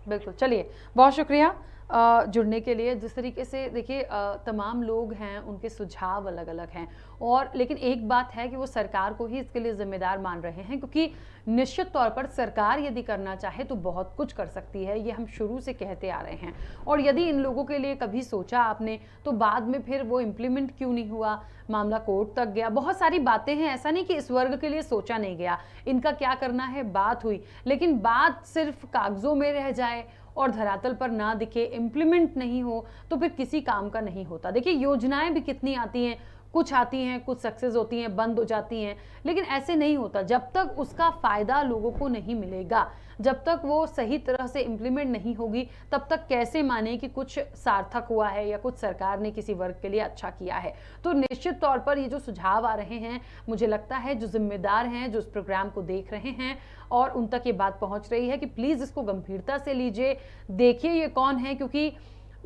बिल्कुल। चलिए, बहुत शुक्रिया। जुड़ने के लिए। जिस तरीके से देखिए तमाम लोग हैं, उनके सुझाव अलग अलग हैं, और लेकिन एक बात है कि वो सरकार को ही इसके लिए जिम्मेदार मान रहे हैं, क्योंकि निश्चित तौर पर सरकार यदि करना चाहे तो बहुत कुछ कर सकती है, ये हम शुरू से कहते आ रहे हैं। और यदि इन लोगों के लिए कभी सोचा आपने तो बाद में फिर वो इम्प्लीमेंट क्यों नहीं हुआ, मामला कोर्ट तक गया, बहुत सारी बातें हैं। ऐसा नहीं कि इस वर्ग के लिए सोचा नहीं गया, इनका क्या करना है बात हुई, लेकिन बात सिर्फ कागजों में रह जाए और धरातल पर ना दिखे, इम्प्लीमेंट नहीं हो, तो फिर किसी काम का नहीं होता। देखिए योजनाएं भी कितनी आती हैं, कुछ आती हैं, कुछ सक्सेस होती हैं, बंद हो जाती हैं, लेकिन ऐसे नहीं होता। जब तक उसका फायदा लोगों को नहीं मिलेगा, जब तक वो सही तरह से इम्प्लीमेंट नहीं होगी, तब तक कैसे माने कि कुछ सार्थक हुआ है या कुछ सरकार ने किसी वर्ग के लिए अच्छा किया है। तो निश्चित तौर पर ये जो सुझाव आ रहे हैं, मुझे लगता है जो जिम्मेदार हैं, जो इस प्रोग्राम को देख रहे हैं और उन तक ये बात पहुंच रही है कि प्लीज इसको गंभीरता से लीजिए, देखिए ये कौन है, क्योंकि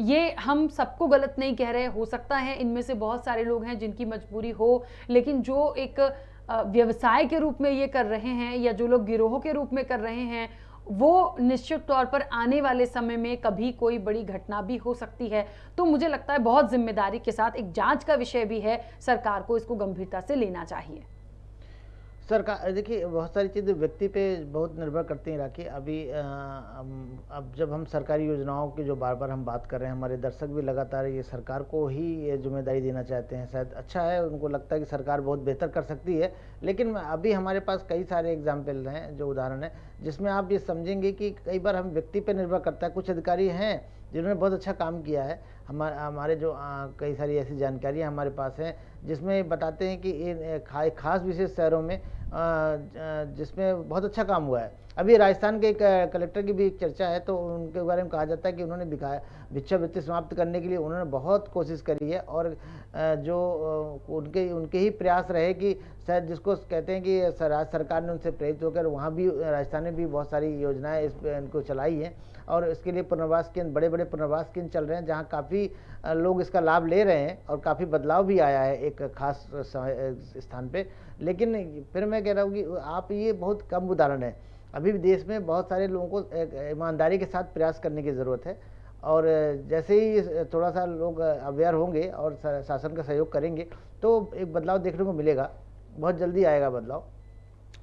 ये हम सबको गलत नहीं कह रहे। हो सकता है इनमें से बहुत सारे लोग हैं जिनकी मजबूरी हो, लेकिन जो एक व्यवसाय के रूप में ये कर रहे हैं या जो लोग गिरोह के रूप में कर रहे हैं, वो निश्चित तौर पर आने वाले समय में कभी कोई बड़ी घटना भी हो सकती है। तो मुझे लगता है बहुत जिम्मेदारी के साथ, एक जांच का विषय भी है, सरकार को इसको गंभीरता से लेना चाहिए।
सरकार देखिए बहुत सारी चीज़ें व्यक्ति पे बहुत निर्भर करती हैं राखी। अभी अब जब हम सरकारी योजनाओं की जो बार बार हम बात कर रहे हैं, हमारे दर्शक भी लगातार ये सरकार को ही ये जिम्मेदारी देना चाहते हैं। शायद अच्छा है, उनको लगता है कि सरकार बहुत बेहतर कर सकती है, लेकिन अभी हमारे पास कई सारे एग्जाम्पल हैं, जो उदाहरण है, जिसमें आप ये समझेंगे कि कई बार हम व्यक्ति पर निर्भर करता है। कुछ अधिकारी हैं जिन्होंने बहुत अच्छा काम किया है, हमारे जो कई सारी ऐसी जानकारियाँ हमारे पास हैं जिसमें बताते हैं कि इन खास विशेष शहरों में जिसमें बहुत अच्छा काम हुआ है। अभी राजस्थान के एक कलेक्टर की भी एक चर्चा है, तो उनके बारे में कहा जाता है कि उन्होंने भिक्षावृत्ति समाप्त करने के लिए उन्होंने बहुत कोशिश करी है, और जो उनके ही प्रयास रहे कि शायद जिसको कहते हैं कि राज्य सरकार ने उनसे प्रेरित होकर वहाँ भी राजस्थान में भी बहुत सारी योजनाएं इनको चलाई हैं, और इसके लिए पुनर्वास केंद्र, बड़े बड़े पुनर्वास केंद्र चल रहे हैं, जहाँ काफ़ी लोग इसका लाभ ले रहे हैं और काफ़ी बदलाव भी आया है एक खास स्थान पे। लेकिन फिर मैं कह रहा हूँ कि आप ये बहुत कम उदाहरण है। अभी भी देश में बहुत सारे लोगों को ईमानदारी के साथ प्रयास करने की ज़रूरत है, और जैसे ही थोड़ा सा लोग अवेयर होंगे और शासन का सहयोग करेंगे तो एक बदलाव देखने को मिलेगा, बहुत जल्दी आएगा बदलाव।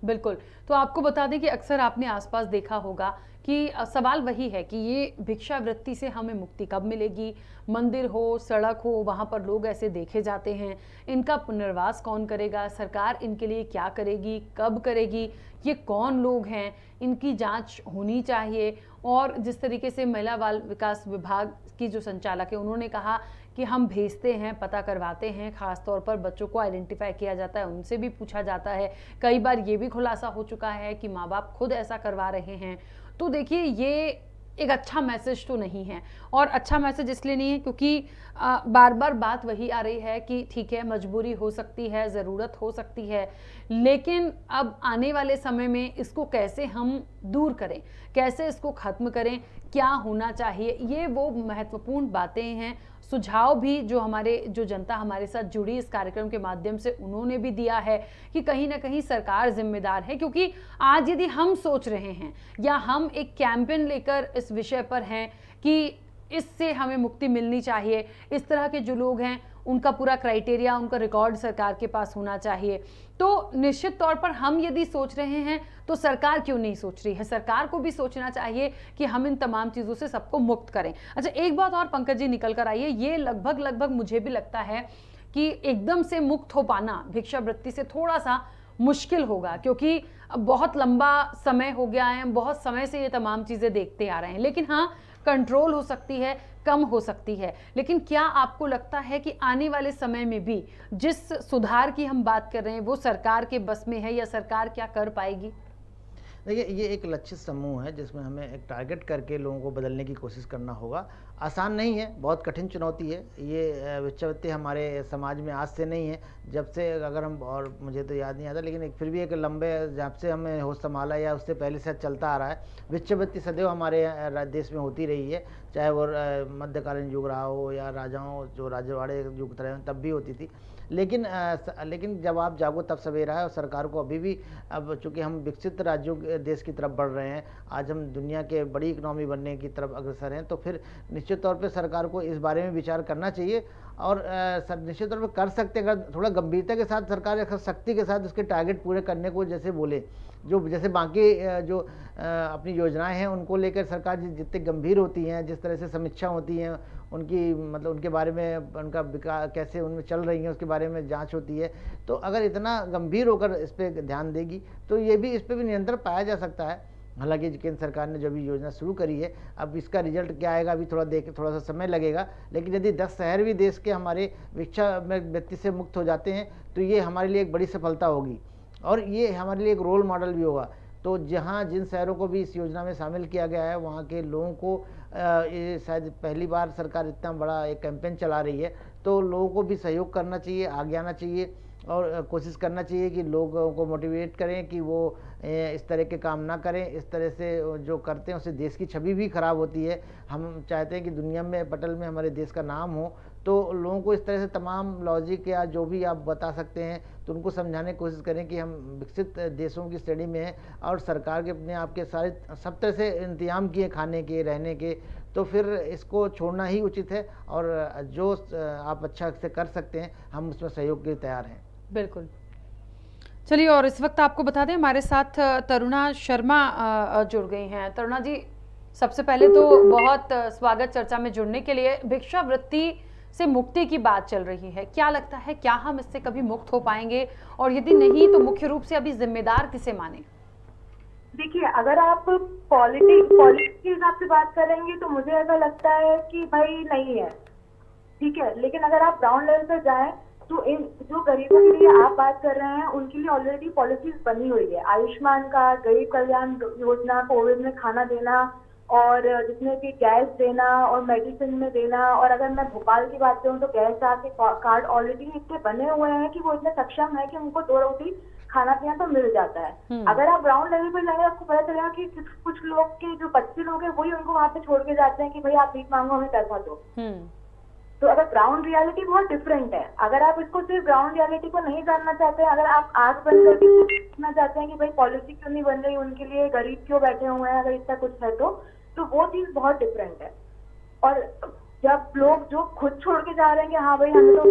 बिल्कुल। तो आपको बता दें कि अक्सर आपने आसपास देखा होगा कि सवाल वही है कि ये भिक्षावृत्ति से हमें मुक्ति कब मिलेगी। मंदिर हो, सड़क हो, वहाँ पर लोग ऐसे देखे जाते हैं, इनका पुनर्वास कौन करेगा, सरकार इनके लिए क्या करेगी, कब करेगी, ये कौन लोग हैं, इनकी जांच होनी चाहिए। और जिस तरीके से महिला बाल विकास विभाग की जो संचालक है, उन्होंने कहा कि हम भेजते हैं, पता करवाते हैं, ख़ास तौर पर बच्चों को आइडेंटिफाई किया जाता है, उनसे भी पूछा जाता है। कई बार ये भी खुलासा हो चुका है कि माँ बाप खुद ऐसा करवा रहे हैं। तो देखिए ये एक अच्छा मैसेज तो नहीं है, और अच्छा मैसेज इसलिए नहीं है क्योंकि बार बार बात वही आ रही है कि ठीक है मजबूरी हो सकती है, ज़रूरत हो सकती है, लेकिन अब आने वाले समय में इसको कैसे हम दूर करें, कैसे इसको ख़त्म करें, क्या होना चाहिए, ये वो महत्वपूर्ण बातें हैं। सुझाव भी जो जनता हमारे साथ जुड़ी इस कार्यक्रम के माध्यम से, उन्होंने भी दिया है कि कहीं ना कहीं सरकार जिम्मेदार है, क्योंकि आज यदि हम सोच रहे हैं या हम एक कैंपेन लेकर इस विषय पर हैं कि इससे हमें मुक्ति मिलनी चाहिए, इस तरह के जो लोग हैं उनका पूरा क्राइटेरिया, उनका रिकॉर्ड सरकार के पास होना चाहिए, तो निश्चित तौर पर हम यदि सोच रहे हैं तो सरकार क्यों नहीं सोच रही है। सरकार को भी सोचना चाहिए कि हम इन तमाम चीज़ों से सबको मुक्त करें। अच्छा, एक बात और पंकज जी निकल कर आई है, ये लगभग मुझे भी लगता है कि एकदम से मुक्त हो पाना भिक्षावृत्ति से थोड़ा सा मुश्किल होगा, क्योंकि बहुत लंबा समय हो गया है, बहुत समय से ये तमाम चीज़ें देखते आ रहे हैं। लेकिन हाँ, कंट्रोल हो सकती है, कम हो सकती है। लेकिन क्या आपको लगता है कि आने वाले समय में भी जिस सुधार की हम बात कर रहे हैं वो सरकार के बस में है, या सरकार क्या कर पाएगी?
देखिए ये एक लक्षित समूह है जिसमें हमें एक टारगेट करके लोगों को बदलने की कोशिश करना होगा। आसान नहीं है, बहुत कठिन चुनौती है। ये भिक्षावृत्ति हमारे समाज में आज से नहीं है, जब से अगर हम, और मुझे तो याद नहीं आता, लेकिन फिर भी एक लंबे जब से हमें होश संभाला या उससे पहले से चलता आ रहा है। भिक्षावृत्ति सदैव हमारे देश में होती रही है, चाहे वो मध्यकालीन युग रहा हो या राजाओं जो राजवाड़े युग रहे तब भी होती थी। लेकिन जब आप जागो तब सवेरा है। और सरकार को अभी भी, अब चूंकि हम विकसित राज्यों के देश की तरफ बढ़ रहे हैं, आज हम दुनिया के बड़ी इकोनॉमी बनने की तरफ अग्रसर हैं, तो फिर निश्चित तौर पे सरकार को इस बारे में विचार करना चाहिए। और निश्चित तौर पे कर सकते हैं, अगर थोड़ा गंभीरता के साथ सरकार सख्ती के साथ उसके टारगेट पूरे करने को जैसे बोले, जो जैसे बाकी जो अपनी योजनाएं हैं उनको लेकर सरकार जितने गंभीर होती हैं, जिस तरह से समीक्षा होती हैं उनकी, मतलब उनके बारे में, उनका विकास कैसे उनमें चल रही है उसके बारे में जांच होती है, तो अगर इतना गंभीर होकर इस पर ध्यान देगी तो ये भी, इस पर भी नियंत्रण पाया जा सकता है। हालांकि केंद्र सरकार ने जो भी योजना शुरू करी है, अब इसका रिजल्ट क्या आएगा अभी थोड़ा सा समय लगेगा, लेकिन यदि 10 शहर भी देश के हमारे भिक्षा में व्यक्ति से मुक्त हो जाते हैं तो ये हमारे लिए एक बड़ी सफलता होगी और ये हमारे लिए एक रोल मॉडल भी होगा। तो जहाँ जिन शहरों को भी इस योजना में शामिल किया गया है, वहाँ के लोगों को ये शायद पहली बार सरकार इतना बड़ा एक कैंपेन चला रही है, तो लोगों को भी सहयोग करना चाहिए, आगे आना चाहिए और कोशिश करना चाहिए कि लोगों को मोटिवेट करें कि वो इस तरह के काम ना करें। इस तरह से जो करते हैं उससे देश की छवि भी खराब होती है। हम चाहते हैं कि दुनिया में, पटल में हमारे देश का नाम हो, तो लोगों को इस तरह से तमाम लॉजिक या जो भी आप बता सकते हैं तो उनको समझाने की कोशिश करें कि हम विकसित देशों की श्रेणी में हैं और सरकार के अपने आपके सारे सब तरह से इंतजाम किए खाने के, रहने के, तो फिर इसको छोड़ना ही उचित है। और जो आप अच्छा से कर सकते हैं हम उसमें सहयोग के लिए तैयार हैं।
बिल्कुल। चलिए, और इस वक्त आपको बता दें हमारे साथ तरुणा शर्मा जुड़ गई हैं। तरुणा जी, सबसे पहले तो बहुत स्वागत चर्चा में जुड़ने के लिए। भिक्षावृत्ति से मुक्ति की बात चल रही है, क्या लगता है, क्या हम इससे कभी मुक्त हो पाएंगे, और यदि नहीं तो मुख्य रूप से अभी जिम्मेदार किसे माने?
देखिए, अगर आप पॉलिटिक्स के हिसाब से बात करेंगे तो मुझे ऐसा लगता है कि भाई नहीं है, ठीक है। लेकिन अगर आप ग्राउंड लेवल पर जाएं तो इन जो गरीबों के लिए आप बात कर रहे हैं उनके लिए ऑलरेडी पॉलिसीज बनी हुई है। आयुष्मान कार्ड, गरीब कल्याण योजना, कोविड में खाना देना और जिसमें कि गैस देना और मेडिसिन में देना। और अगर मैं भोपाल की बात करूँ तो गैस के कार्ड ऑलरेडी इतने बने हुए हैं कि वो इतने सक्षम है कि उनको 2 रोटी खाना पीना तो मिल जाता है। अगर आप ग्राउंड लेवल पर जाएंगे आपको पता चलेगा कि कुछ लोग के जो बच्चे लोग हैं वही उनको वहाँ पे छोड़ के जाते हैं कि भाई आप भीख मांगो, हमें पैसा दो। तो अगर ग्राउंड रियलिटी बहुत डिफरेंट है, अगर आप इसको सिर्फ ग्राउंड रियलिटी को नहीं जानना चाहते हैं, अगर आप आंख बंद करके पूछना चाहते हैं कि भाई पॉलिसी क्यों नहीं बन रही, उनके लिए गरीब क्यों बैठे हुए हैं, अगर इतना कुछ है तो वो चीज बहुत डिफरेंट है। और जब लोग जो खुद छोड़ के जा रहे हैं कि हाँ भाई हमें तो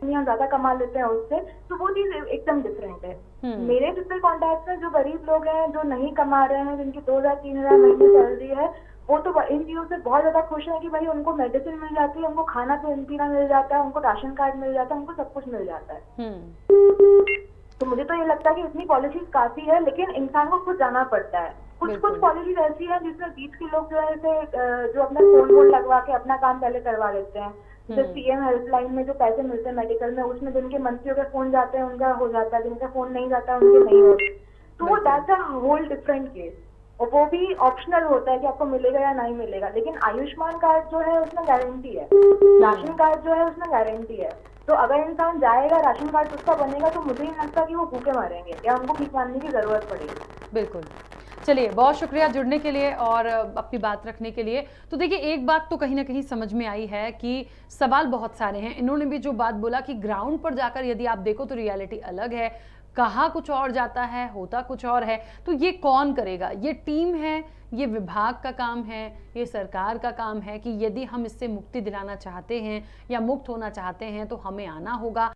हम ज्यादा कमा लेते हैं उससे, तो वो चीज एकदम डिफरेंट है। मेरे जितने कॉन्टेक्ट में जो गरीब लोग हैं, जो नहीं कमा रहे हैं, जिनकी 2000-3000 महीने सैलरी है, वो तो इन चीजों से बहुत ज्यादा खुश है कि भाई उनको मेडिसिन मिल जाती है, उनको खाना पीना मिल जाता है, उनको राशन कार्ड मिल जाता है, उनको सब कुछ मिल जाता है। तो मुझे तो ये लगता है कि इतनी पॉलिसीज काफी है, लेकिन इंसान को खुद जाना पड़ता है। कुछ पॉलिसीज ऐसी है जिसमें बीच के लोग जो है जो अपना फोन लगवा के अपना काम पहले करवा लेते हैं। जैसे सीएम हेल्पलाइन में जो पैसे मिलते हैं मेडिकल में, उसमें जिनके मंत्रियों के फोन जाते हैं उनका हो जाता है, जिनका फोन नहीं जाता है उनके नहीं होते। तो वो that's a whole different case, और वो भी ऑप्शनल होता है कि आपको मिलेगा या नहीं मिलेगा। लेकिन आयुष्मान कार्ड जो है उसमें गारंटी है, राशन कार्ड जो है उसमें गारंटी है। तो अगर इंसान जाएगा, राशन कार्ड उसका बनेगा, तो मुझे नहीं लगता कि वो भूखे मरेंगे या उनको भीख मांगने की जरूरत पड़ेगी।
बिल्कुल। चलिए, बहुत शुक्रिया जुड़ने के लिए और अपनी बात रखने के लिए। तो देखिए, एक बात तो कहीं ना कहीं समझ में आई है कि सवाल बहुत सारे हैं। इन्होंने भी जो बात बोला कि ग्राउंड पर जाकर यदि आप देखो तो रियलिटी अलग है, कहा कुछ और जाता है, होता कुछ और है। तो ये कौन करेगा? ये टीम है, ये विभाग का काम है, ये सरकार का काम है कि यदि हम इससे मुक्ति दिलाना चाहते हैं या मुक्त होना चाहते हैं तो हमें आना होगा।